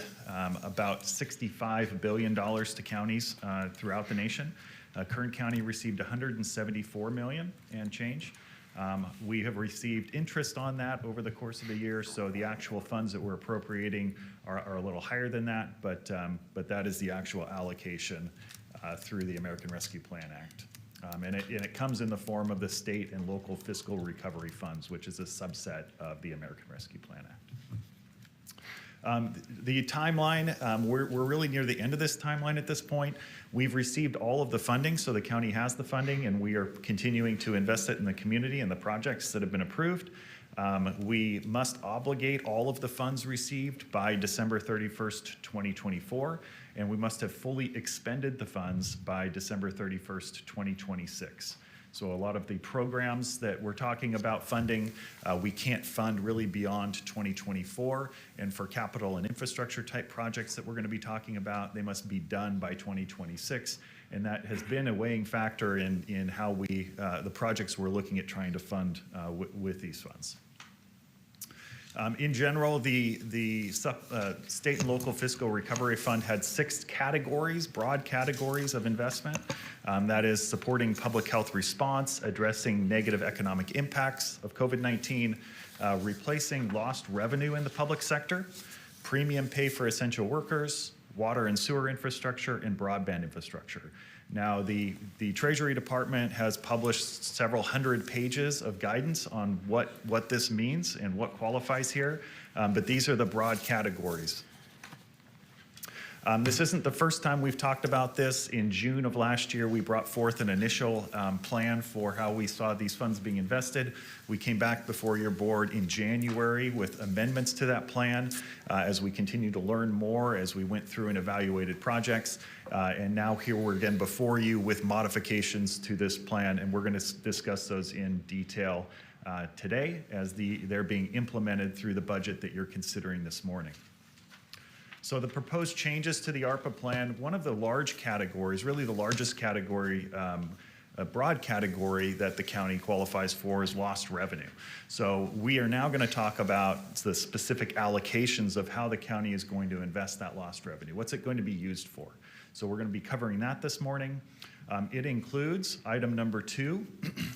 about $65 billion to counties throughout the nation. Kern County received $174 million and change. We have received interest on that over the course of the year, so the actual funds that we're appropriating are a little higher than that, but that is the actual allocation through the American Rescue Plan Act. And it comes in the form of the state and local fiscal recovery funds, which is a subset of the American Rescue Plan Act. The timeline, we're really near the end of this timeline at this point. We've received all of the funding, so the county has the funding, and we are continuing to invest it in the community and the projects that have been approved. We must obligate all of the funds received by December 31st, 2024, and we must have fully expended the funds by December 31st, 2026. So a lot of the programs that we're talking about funding, we can't fund really beyond 2024. And for capital and infrastructure type projects that we're going to be talking about, they must be done by 2026. And that has been a weighing factor in how the projects we're looking at trying to fund with these funds. In general, the state and local fiscal recovery fund had 6 categories, broad categories of investment. That is supporting public health response, addressing negative economic impacts of COVID-19, replacing lost revenue in the public sector, premium pay for essential workers, water and sewer infrastructure, and broadband infrastructure. Now, the Treasury Department has published several hundred pages of guidance on what this means and what qualifies here, but these are the broad categories. This isn't the first time we've talked about this. In June of last year, we brought forth an initial plan for how we saw these funds being invested. We came back before your board in January with amendments to that plan as we continue to learn more as we went through and evaluated projects. And now here we're again before you with modifications to this plan, and we're going to discuss those in detail today as they're being implemented through the budget that you're considering this morning. So the proposed changes to the ARPA plan, one of the large categories, really the largest category, a broad category that the county qualifies for is lost revenue. So we are now going to talk about the specific allocations of how the county is going to invest that lost revenue. What's it going to be used for? So we're going to be covering that this morning. It includes item number 2,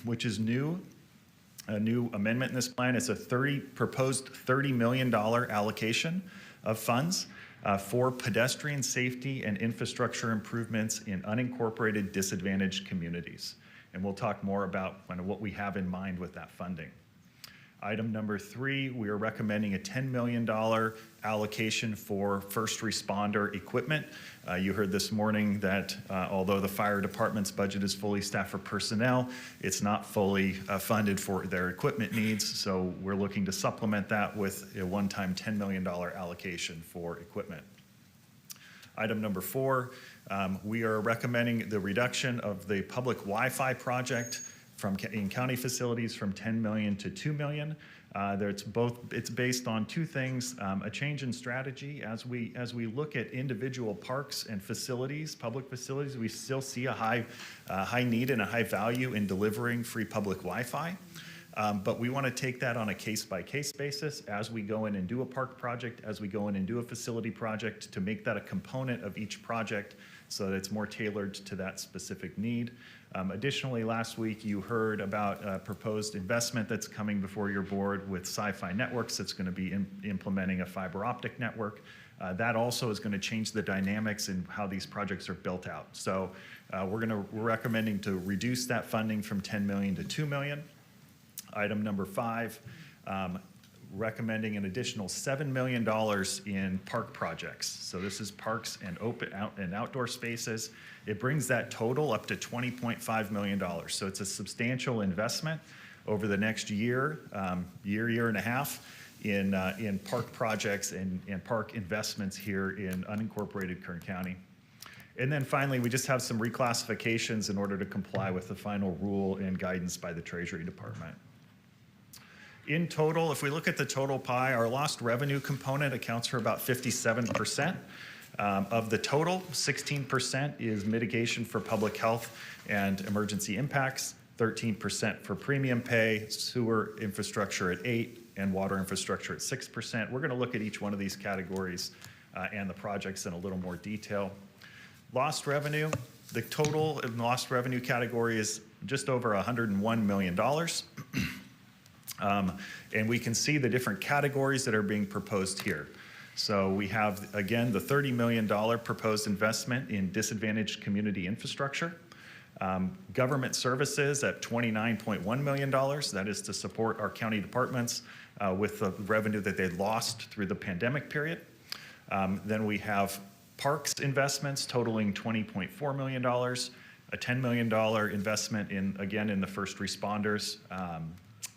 which is a new amendment in this plan. It's a proposed $30 million allocation of funds for pedestrian safety and infrastructure improvements in unincorporated disadvantaged communities. And we'll talk more about what we have in mind with that funding. Item number 3, we are recommending a $10 million allocation for first responder equipment. You heard this morning that although the fire department's budget is fully staffed for personnel, it's not fully funded for their equipment needs. So we're looking to supplement that with a one-time $10 million allocation for equipment. Item number 4, we are recommending the reduction of the public Wi-Fi project in county facilities from $10 million to $2 million. It's based on 2 things: a change in strategy as we look at individual parks and facilities, public facilities. We still see a high need and a high value in delivering free public Wi-Fi. But we want to take that on a case-by-case basis as we go in and do a park project, as we go in and do a facility project, to make that a component of each project so that it's more tailored to that specific need. Additionally, last week you heard about a proposed investment that's coming before your board with Sci-Fi Networks that's going to be implementing a fiber optic network. That also is going to change the dynamics in how these projects are built out. So we're recommending to reduce that funding from $10 million to $2 million. Item number 5, recommending an additional $7 million in park projects. So this is parks and outdoor spaces. It brings that total up to $20.5 million. So it's a substantial investment over the next year and a half in park projects and park investments here in unincorporated Kern County. And then finally, we just have some reclassifications in order to comply with the final rule and guidance by the Treasury Department. In total, if we look at the total pie, our lost revenue component accounts for about 57% of the total. 16% is mitigation for public health and emergency impacts, 13% for premium pay, sewer infrastructure at 8%, and water infrastructure at 6%. We're going to look at each one of these categories and the projects in a little more detail. Lost revenue, the total in the lost revenue category is just over $101 million. And we can see the different categories that are being proposed here. So we have, again, the $30 million proposed investment in disadvantaged community infrastructure. Government services at $29.1 million. That is to support our county departments with the revenue that they lost through the pandemic period. Then we have parks investments totaling $20.4 million, a $10 million investment in the first responders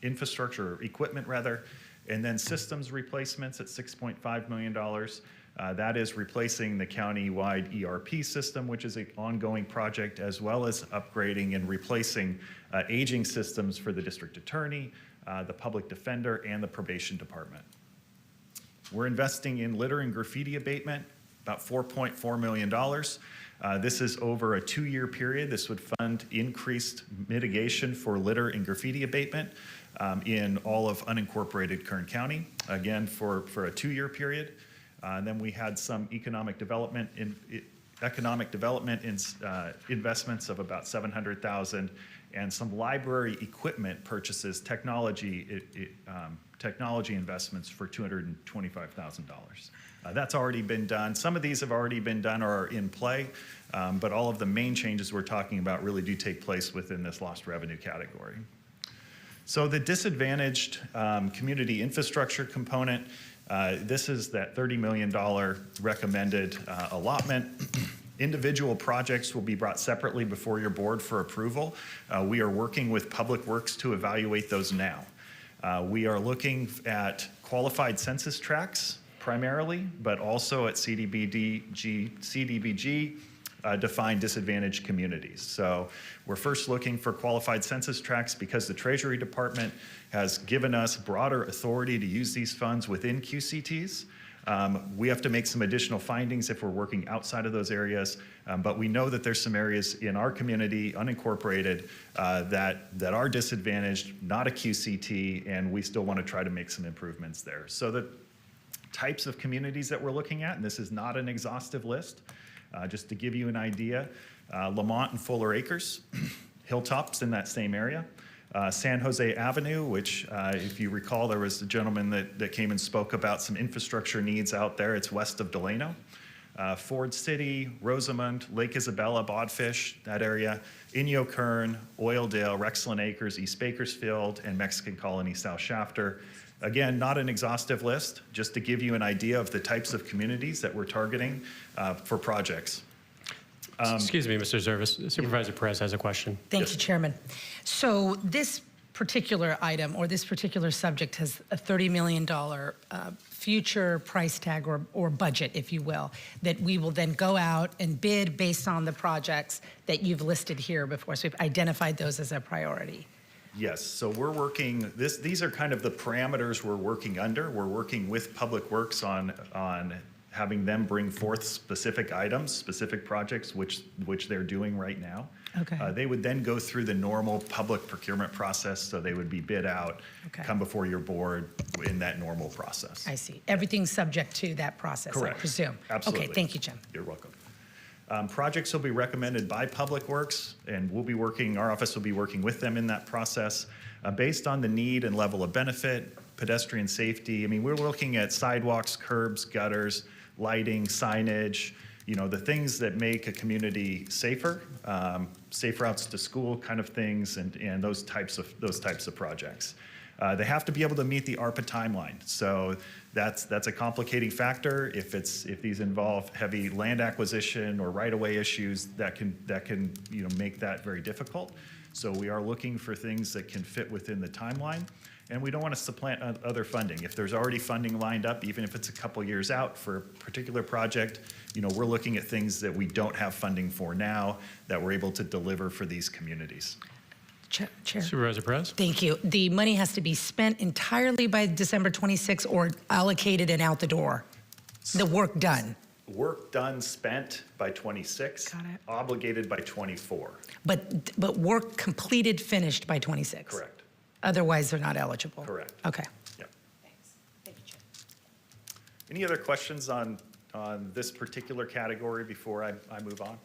infrastructure, or equipment rather, and then systems replacements at $6.5 million. That is replacing the county-wide ERP system, which is an ongoing project, as well as upgrading and replacing aging systems for the district attorney, the public defender, and the probation department. We're investing in litter and graffiti abatement, about $4.4 million. This is over a 2-year period. This would fund increased mitigation for litter and graffiti abatement in all of unincorporated Kern County, again, for a 2-year period. And then we had some economic development investments of about $700,000, and some library equipment purchases, technology technology investments for $225,000. That's already been done. Some of these have already been done or are in play, but all of the main changes we're talking about really do take place within this lost revenue category. So the disadvantaged community infrastructure component, this is that $30 million recommended allotment. Individual projects will be brought separately before your board for approval. We are working with Public Works to evaluate those now. We are looking at qualified census tracts primarily, but also at CDBG defined disadvantaged communities. So we're first looking for qualified census tracts because the Treasury Department has given us broader authority to use these funds within QCTs. We have to make some additional findings if we're working outside of those areas, but we know that there's some areas in our community, unincorporated, that are disadvantaged, not a QCT, and we still want to try to make some improvements there. So the types of communities that we're looking at, and this is not an exhaustive list, just to give you an idea, Lamont and Fuller Acres, Hilltops in that same area, San Jose Avenue, which if you recall, there was a gentleman that came and spoke about some infrastructure needs out there. It's west of Delano. Ford City, Rosamond, Lake Isabella, Bodfish, that area, Inyo Kern, Oildale, Rexland Acres, East Bakersfield, and Mexican Colony, South Shafter. Again, not an exhaustive list, just to give you an idea of the types of communities that we're targeting for projects. Excuse me, Mr. Zervis. Supervisor Perez has a question. Thank you, Chairman. So this particular item or this particular subject has a $30 million future price tag or budget, if you will, that we will then go out and bid based on the projects that you've listed here before. So we've identified those as a priority. Yes, so we're working, these are kind of the parameters we're working under. We're working with Public Works on having them bring forth specific items, specific projects, which they're doing right now. Okay. They would then go through the normal public procurement process, so they would be bid out, Okay. come before your board in that normal process. I see. Everything's subject to that process, Correct. I presume. Absolutely. Okay, thank you, Jim. You're welcome. Projects will be recommended by Public Works, and our office will be working with them in that process based on the need and level of benefit, pedestrian safety. I mean, we're looking at sidewalks, curbs, gutters, lighting, signage, the things that make a community safer, safe routes to school kind of things, and those types of projects. They have to be able to meet the Arpa timeline. So that's a complicating factor. If these involve heavy land acquisition or right-of-way issues, that can make that very difficult. So we are looking for things that can fit within the timeline, and we don't want to supplant other funding. If there's already funding lined up, even if it's a couple years out for a particular project, we're looking at things that we don't have funding for now that we're able to deliver for these communities. Chair. Supervisor Perez? Thank you. The money has to be spent entirely by December 26 or allocated and out the door? The work done? Work done, spent by 26, Got it. obligated by 24. But work completed, finished by 26? Correct. Otherwise, they're not eligible? Correct. Okay. Yep. Thanks. Thank you, Chair. Any other questions on this particular category before I move on?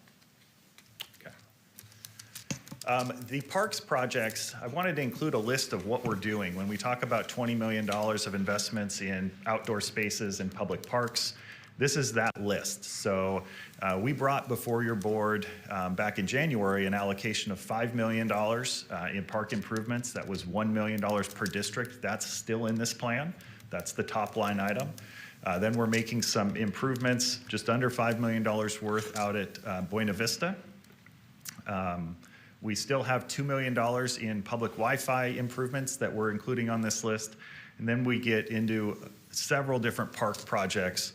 Okay. The parks projects, I wanted to include a list of what we're doing. When we talk about $20 million of investments in outdoor spaces and public parks, this is that list. So we brought before your board back in January an allocation of $5 million in park improvements. That was $1 million per district. That's still in this plan. That's the top line item. Then we're making some improvements, just under $5 million worth out at Buena Vista. We still have $2 million in public Wi-Fi improvements that we're including on this list. And then we get into several different park projects.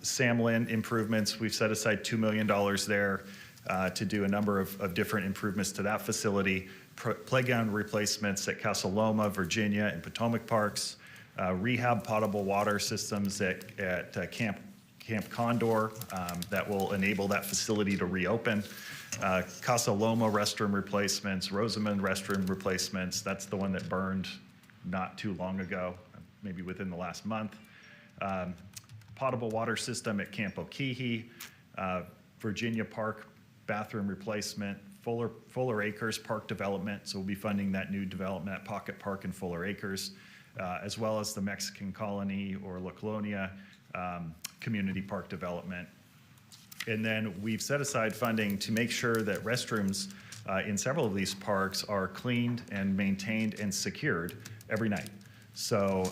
Sam Lynn improvements, we've set aside $2 million there to do a number of different improvements to that facility. Playground replacements at Casa Loma, Virginia, and Potomac Parks. Rehab potable water systems at Camp Condor that will enable that facility to reopen. Casa Loma restroom replacements, Rosamond restroom replacements. That's the one that burned not too long ago, maybe within the last month. Potable water system at Camp Okeechee, Virginia Park bathroom replacement, Fuller Acres park development. So we'll be funding that new development at Pocket Park and Fuller Acres. as well as the Mexican Colony or La Colonia community park development. And then we've set aside funding to make sure that restrooms in several of these parks are cleaned and maintained and secured every night. So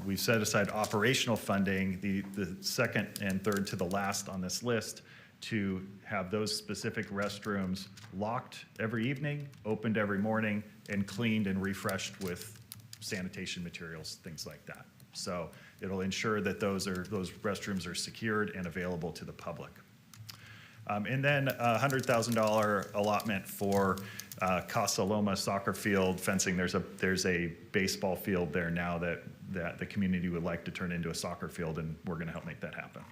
we've set aside operational funding, the second and third to the last on this list, to have those specific restrooms locked every evening, opened every morning, and cleaned and refreshed with sanitation materials, things like that. So it'll ensure that those restrooms are secured and available to the public. And then a $100,000 allotment for Casa Loma soccer field fencing. There's a baseball field there now that the community would like to turn into a soccer field, and we're going to help make that happen.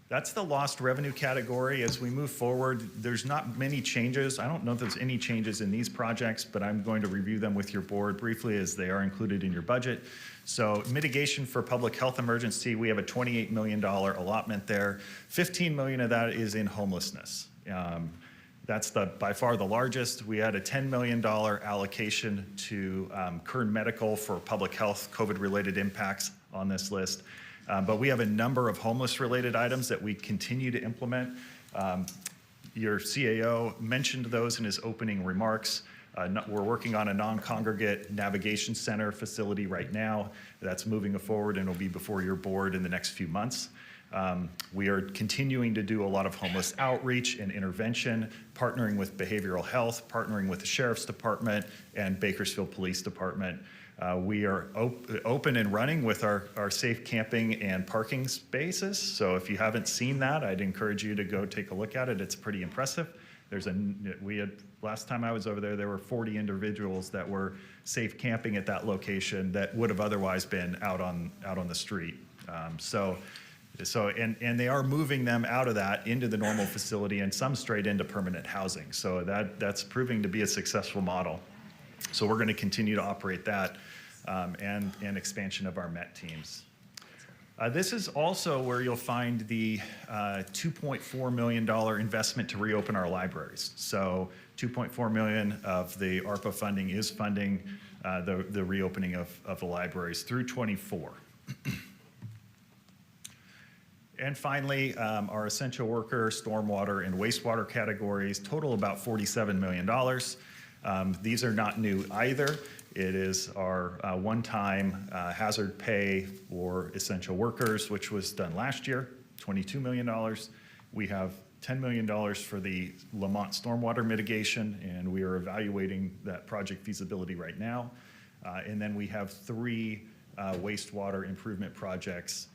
That's the lost revenue category. As we move forward, there's not many changes. I don't know if there's any changes in these projects, but I'm going to review them with your board briefly as they are included in your budget. So mitigation for public health emergency, we have a $28 million allotment there. $15 million of that is in homelessness. That's by far the largest. We had a $10 million allocation to Kern Medical for public health COVID-related impacts on this list. But we have a number of homeless-related items that we continue to implement. Your CAO mentioned those in his opening remarks. We're working on a non-congregate navigation center facility right now. That's moving forward and will be before your board in the next few months. We are continuing to do a lot of homeless outreach and intervention, partnering with behavioral health, partnering with the Sheriff's Department and Bakersfield Police Department. We are open and running with our safe camping and parking spaces. So if you haven't seen that, I'd encourage you to go take a look at it. It's pretty impressive. Last time I was over there were 40 individuals that were safe camping at that location that would have otherwise been out on the street. And they are moving them out of that into the normal facility and some straight into permanent housing. So that's proving to be a successful model. So we're going to continue to operate that and expansion of our MET teams. This is also where you'll find the $2.4 million investment to reopen our libraries. So $2.4 million of the Arpa funding is funding the reopening of the libraries through 24. And finally, our essential worker, stormwater, and wastewater categories total about $47 million. These are not new either. It is our one-time hazard pay for essential workers, which was done last year, $22 million. We have $10 million for the Lamont stormwater mitigation, and we are evaluating that project feasibility right now. And then we have 3 wastewater improvement projects,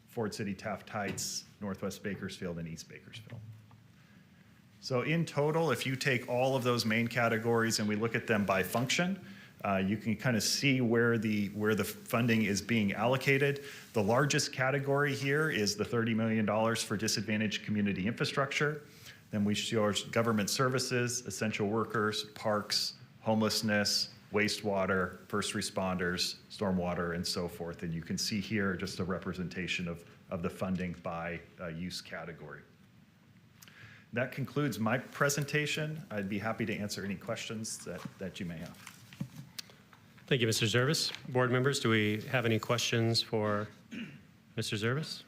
Ford City, Taft Heights, Northwest Bakersfield, and East Bakersfield. So in total, if you take all of those main categories and we look at them by function, you can kind of see where the funding is being allocated. The largest category here is the $30 million for disadvantaged community infrastructure. Then we show government services, essential workers, parks, homelessness, wastewater, first responders, stormwater, and so forth. And you can see here just a representation of the funding by use category. That concludes my presentation. I'd be happy to answer any questions that you may have. Thank you, Mr. Zervis. Board members, do we have any questions for Mr. Zervis?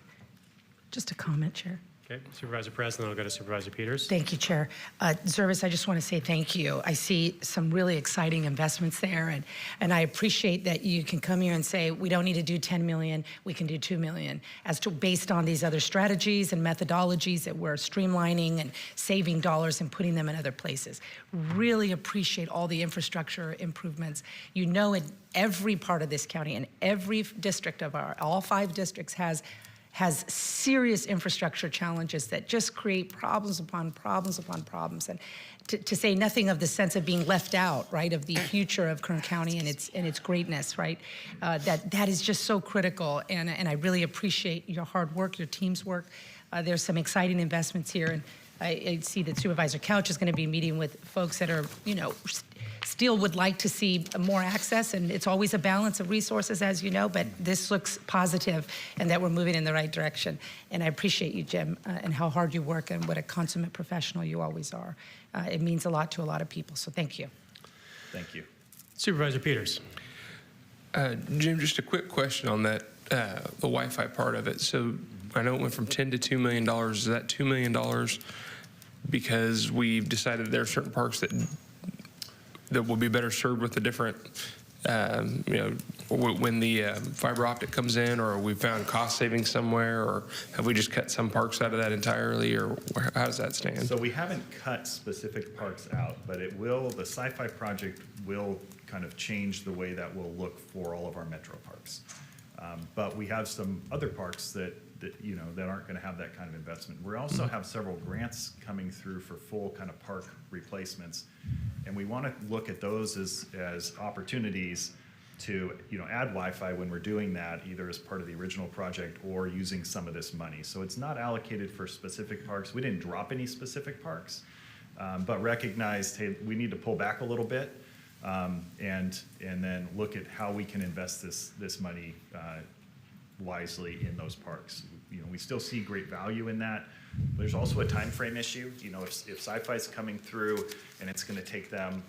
Just a comment, Chair. Okay, Supervisor Perez, and then I'll go to Supervisor Peters. Thank you, Chair. Zervis, I just want to say thank you. I see some really exciting investments there, and I appreciate that you can come here and say, we don't need to do 10 million, we can do 2 million, based on these other strategies and methodologies that we're streamlining and saving dollars and putting them in other places. Really appreciate all the infrastructure improvements. You know, in every part of this county, and every district of all 5 districts has serious infrastructure challenges that just create problems upon problems upon problems. And to say nothing of the sense of being left out, right, of the future of Kern County and its greatness, right? That is just so critical, and I really appreciate your hard work, your team's work. There's some exciting investments here, and I see that Supervisor Couch is going to be meeting with folks that are, still would like to see more access, and it's always a balance of resources, as you know, but this looks positive and that we're moving in the right direction. And I appreciate you, Jim, and how hard you work and what a consummate professional you always are. It means a lot to a lot of people, so thank you. Thank you. Supervisor Peters. Jim, just a quick question on that, the Wi-Fi part of it. So I know it went from $10 to $2 million. Is that $2 million because we've decided there are certain parks that will be better served with a different, when the fiber optic comes in, or we found cost savings somewhere, or have we just cut some parks out of that entirely, or how does that stand? So we haven't cut specific parks out, but the Sci-Fi project will kind of change the way that will look for all of our metro parks. But we have some other parks that aren't going to have that kind of investment. We also have several grants coming through for full kind of park replacements, and we want to look at those as opportunities to add Wi-Fi when we're doing that, either as part of the original project or using some of this money. So it's not allocated for specific parks. We didn't drop any specific parks, but recognized, hey, we need to pull back a little bit, and then look at how we can invest this money wisely in those parks. We still see great value in that. There's also a time frame issue. If Sci-Fi's coming through and it's going to take them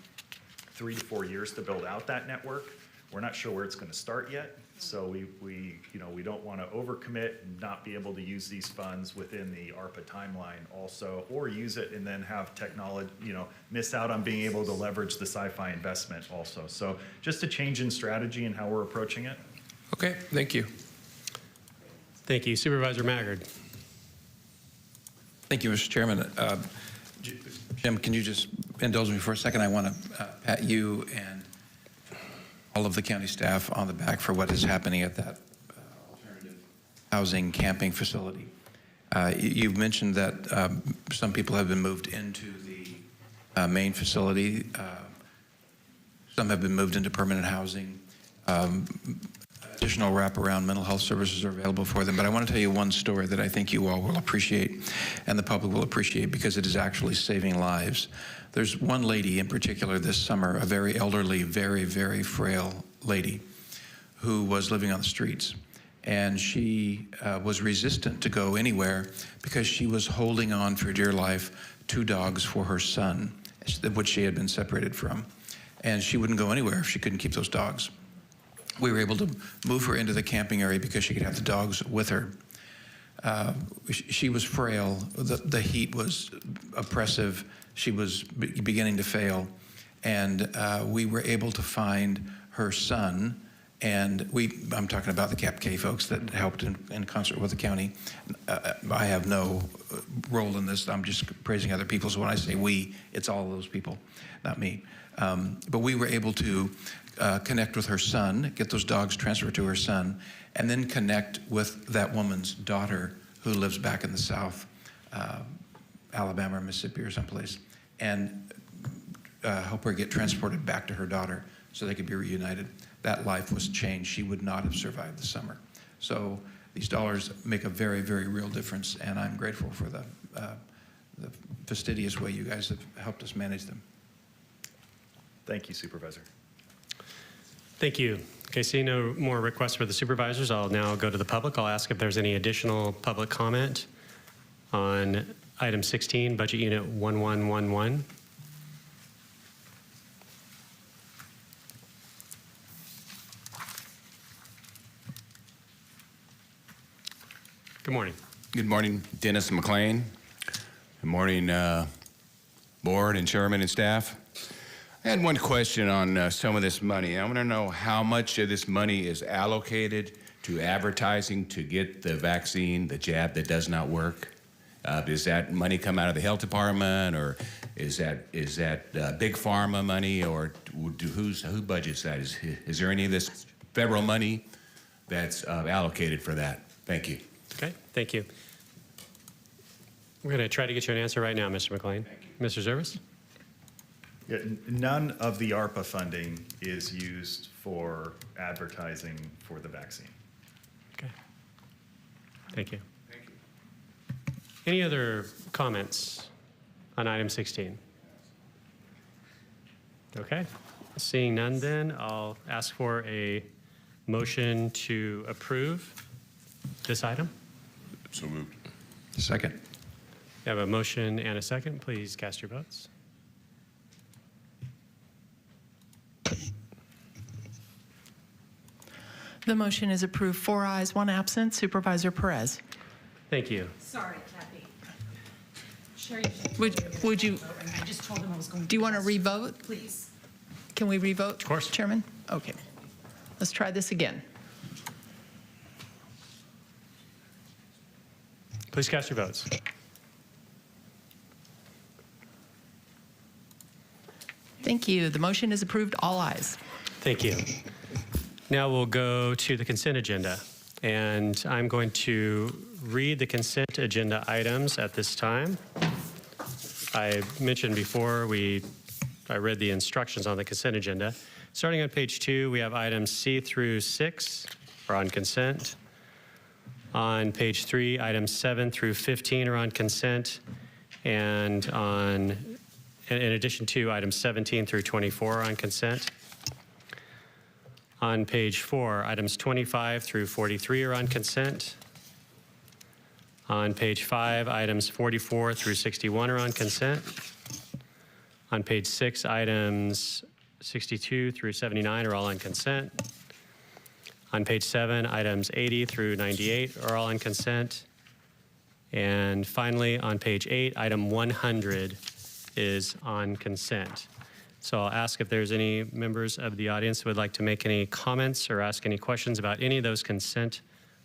3 to 4 years to build out that network, we're not sure where it's going to start yet. So we don't want to overcommit and not be able to use these funds within the ARPA timeline also, or use it and then have technology, miss out on being able to leverage the Sci-Fi investment also. So just a change in strategy and how we're approaching it. Okay, thank you. Thank you. Supervisor Maggard. Thank you, Mr. Chairman. Jim, can you just indulge me for a second? I want to pat you and all of the county staff on the back for what is happening at that alternative housing camping facility. You've mentioned that some people have been moved into the main facility. Some have been moved into permanent housing. Additional wraparound mental health services are available for them. But I want to tell you one story that I think you all will appreciate and the public will appreciate, because it is actually saving lives. There's one lady in particular this summer, a very elderly, very, very frail lady who was living on the streets. And she was resistant to go anywhere because she was holding on for dear life 2 dogs for her son, which she had been separated from. And she wouldn't go anywhere if she couldn't keep those dogs. We were able to move her into the camping area because she could have the dogs with her. She was frail. The heat was oppressive. She was beginning to fail. And we were able to find her son. And I'm talking about the Cap K folks that helped in concert with the county. I have no role in this. I'm just praising other people. So when I say we, it's all of those people, not me. But we were able to connect with her son, get those dogs transferred to her son, and then connect with that woman's daughter who lives back in the South, Alabama or Mississippi or someplace, and help her get transported back to her daughter so they could be reunited. That life was changed. She would not have survived the summer. So these dollars make a very, very real difference, and I'm grateful for the fastidious way you guys have helped us manage them. Thank you, Supervisor. Thank you. Okay, seeing no more requests for the supervisors, I'll now go to the public. I'll ask if there's any additional public comment on item 16, Budget Unit 1111. Good morning. Good morning, Dennis McLean. Good morning, board and chairman and staff. I had one question on some of this money. I want to know how much of this money is allocated to advertising to get the vaccine, the jab that does not work. Does that money come out of the health department, or is that big pharma money, or who budgets that? Is there any of this federal money that's allocated for that? Thank you. Okay, thank you. We're going to try to get you an answer right now, Mr. McLean. Thank you. Mr. Zervis? Yeah, none of the ARPA funding is used for advertising for the vaccine. Okay. Thank you. Thank you. Any other comments on item 16? Okay. Seeing none, then I'll ask for a motion to approve this item. So moved. Second. We have a motion and a second. Please cast your votes. The motion is approved. 4 ayes, 1 absent. Supervisor Perez. Thank you. Sorry, Kathy. Sure. Would you, I just told him I was going to. do you want to revote? Please. Can we revote? Of course. Chairman? Okay. Let's try this again. Please cast your votes. Thank you. The motion is approved. All ayes. Thank you. Now we'll go to the consent agenda. And I'm going to read the consent agenda items at this time. I mentioned before I read the instructions on the consent agenda. Starting on page 2, we have items C through 6 are on consent. On page 3, items 7 through 15 are on consent. And in addition to items 17 through 24 are on consent. On page 4, items 25 through 43 are on consent. On page 5, items 44 through 61 are on consent. On page 6, items 62 through 79 are all on consent. On page 7, items 80 through 98 are all on consent. And finally, on page 8, item 100 is on consent. So I'll ask if there's any members of the audience who would like to make any comments or ask any questions about any of those consent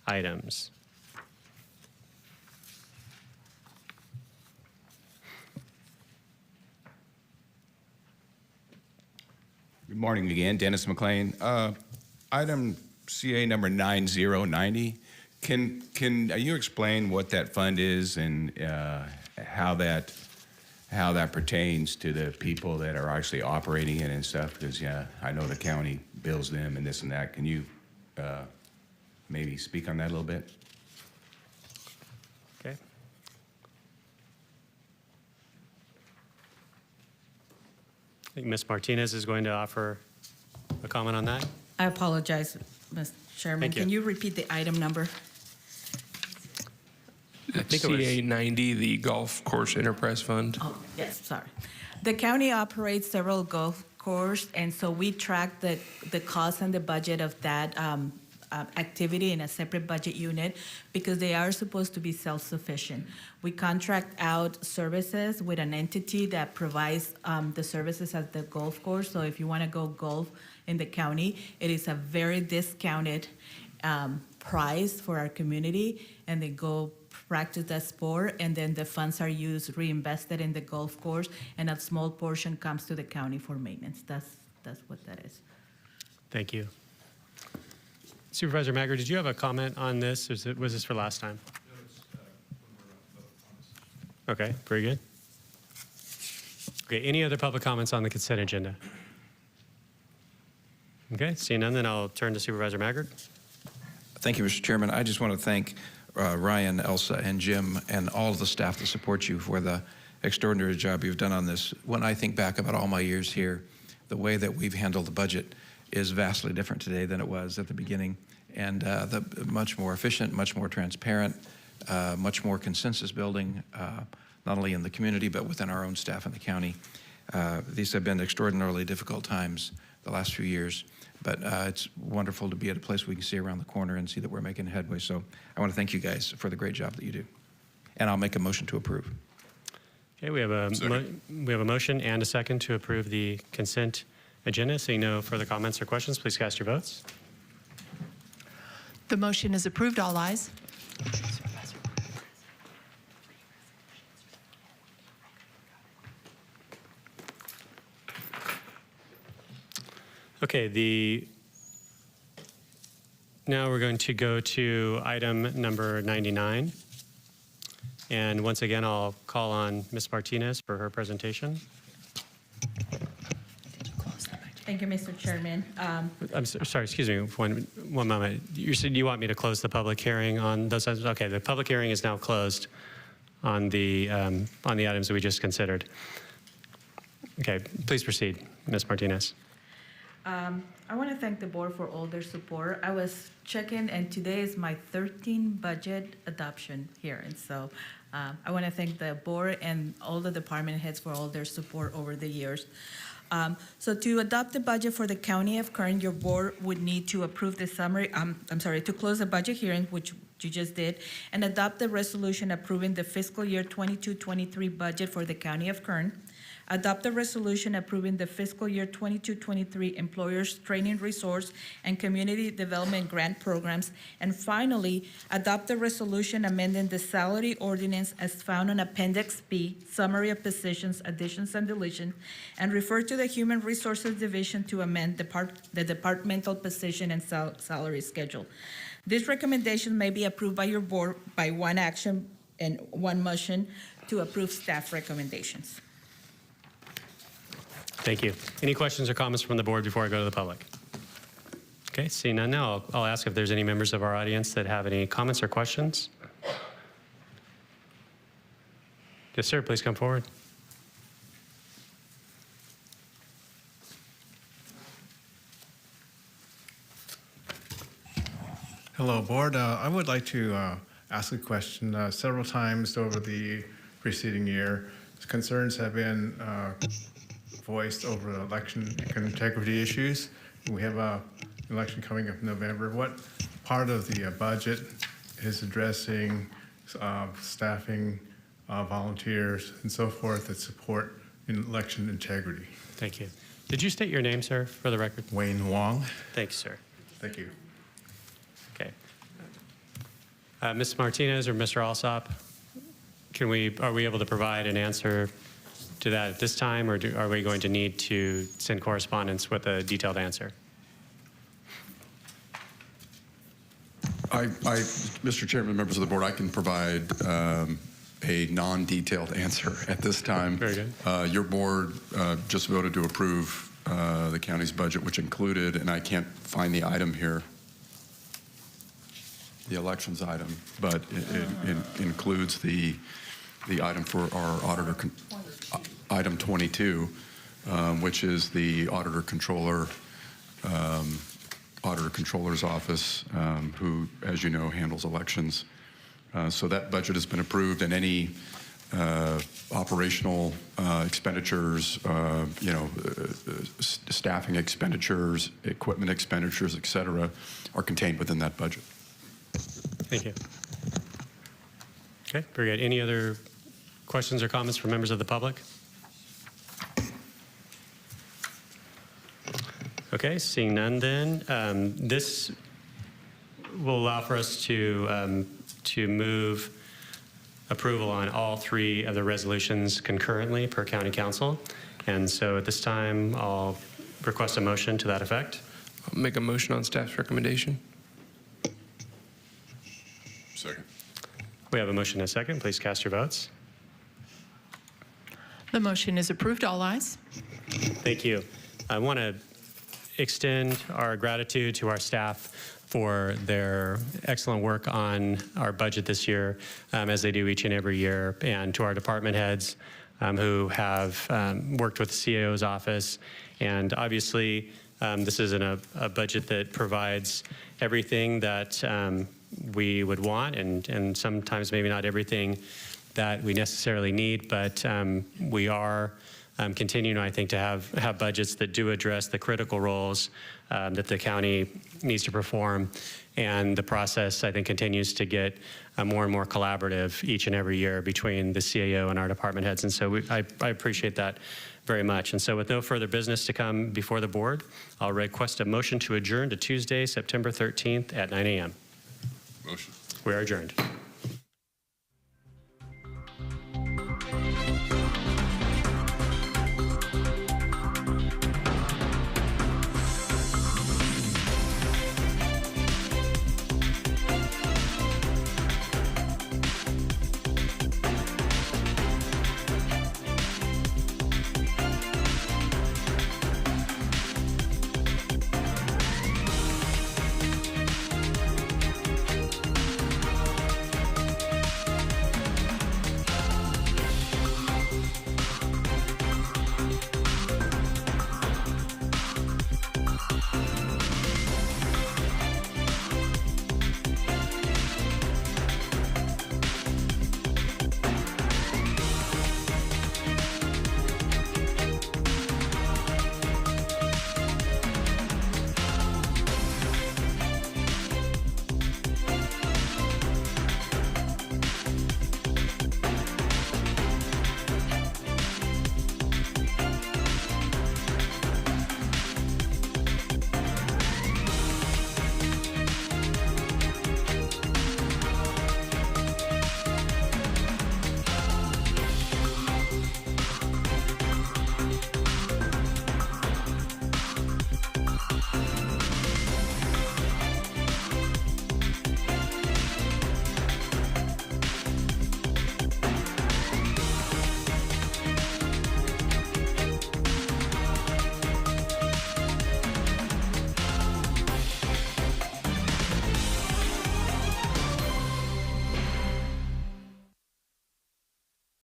items. Good morning again, Dennis McLean. Item CA number 9090. Can you explain what that fund is and how that pertains to the people that are actually operating it and stuff? Because I know the county bills them and this and that. Can you maybe speak on that a little bit? Okay. I think Ms. Martinez is going to offer a comment on that. I apologize, Mr. Chairman. Thank you. Can you repeat the item number? I think it was CA 90, the Golf Course Enterprise Fund. Oh, yes, sorry. The county operates several golf courses, and so we track the cost and the budget of that activity in a separate budget unit because they are supposed to be self-sufficient. We contract out services with an entity that provides the services at the golf course. So if you want to go golf in the county, it is a very discounted price for our community, and they go practice that sport, and then the funds are reinvested in the golf course, and a small portion comes to the county for maintenance. That's what that is. Thank you. Supervisor Magger, did you have a comment on this? Was this for last time? Okay, very good. Okay, any other public comments on the consent agenda? Okay, seeing none, then I'll turn to Supervisor Maggard. Thank you, Mr. Chairman. I just want to thank Ryan, Elsa, and Jim, and all of the staff that support you for the extraordinary job you've done on this. When I think back about all my years here, the way that we've handled the budget is vastly different today than it was at the beginning, and much more efficient, much more transparent, much more consensus building, not only in the community but within our own staff in the county. These have been extraordinarily difficult times the last few years, but it's wonderful to be at a place we can see around the corner and see that we're making headway. So I want to thank you guys for the great job that you do, and I'll make a motion to approve. Okay, we have a motion and a second to approve the consent agenda. Seeing no further comments or questions, please cast your votes. The motion is approved. All ayes. Okay, now we're going to go to item number 99. And once again, I'll call on Ms. Martinez for her presentation. Thank you, Mr. Chairman. I'm sorry, excuse me, one moment. You said you want me to close the public hearing on those items? Okay, the public hearing is now closed on the items that we just considered. Okay, please proceed, Ms. Martinez. I want to thank the board for all their support. I was checking, and today is my 13th budget adoption here. And so I want to thank the board and all the department heads for all their support over the years. So to adopt the budget for the County of Kern, your board would need to approve the summary, to close the budget hearing, which you just did, and adopt the resolution approving the fiscal year 22-23 budget for the County of Kern. Adopt the resolution approving the fiscal year 22-23 Employers Training Resource and Community Development Grant Programs. And finally, adopt the resolution amending the salary ordinance as found on Appendix B, Summary of Positions, Additions and Deletion, and refer to the Human Resources Division to amend the departmental position and salary schedule. This recommendation may be approved by your board by one action and one motion to approve staff recommendations. Thank you. Any questions or comments from the board before I go to the public? Okay, seeing none now, I'll ask if there's any members of our audience that have any comments or questions. Yes, sir, please come forward. Hello, board. I would like to ask a question. Several times over the preceding year, concerns have been voiced over election integrity issues. We have an election coming up in November. What part of the budget is addressing staffing, volunteers, and so forth that support election integrity? Thank you. Did you state your name, sir, for the record? Wayne Wong. Thank you, sir. Thank you. Okay. Ms. Martinez or Mr. Alsop, are we able to provide an answer to that at this time, or are we going to need to send correspondence with a detailed answer? Mr. Chairman, members of the board, I can provide a non-detailed answer at this time. Very good. Your board just voted to approve the county's budget, which included, and I can't find the item here, the elections item, but it includes the item for our auditor, item 22, which is the auditor's office, who, as you know, handles elections. So that budget has been approved, and any operational expenditures, staffing expenditures, equipment expenditures, et cetera, are contained within that budget. Thank you. Okay, very good. Any other questions or comments from members of the public? Okay, seeing none then. This will allow for us to move approval on all three of the resolutions concurrently per county council. And so at this time, I'll request a motion to that effect. I'll make a motion on staff's recommendation. Second. We have a motion and a second. Please cast your votes. The motion is approved. All ayes. Thank you. I want to extend our gratitude to our staff for their excellent work on our budget this year, as they do each and every year, and to our department heads who have worked with the CAO's office. And obviously, this isn't a budget that provides everything that we would want, and sometimes maybe not everything that we necessarily need, but we are continuing, I think, to have budgets that do address the critical roles that the county needs to perform. And the process, I think, continues to get more and more collaborative each and every year between the CAO and our department heads. And so I appreciate that very much. And so with no further business to come before the board, I'll request a motion to adjourn to Tuesday, September 13th at 9 a.m. Motion. We are adjourned.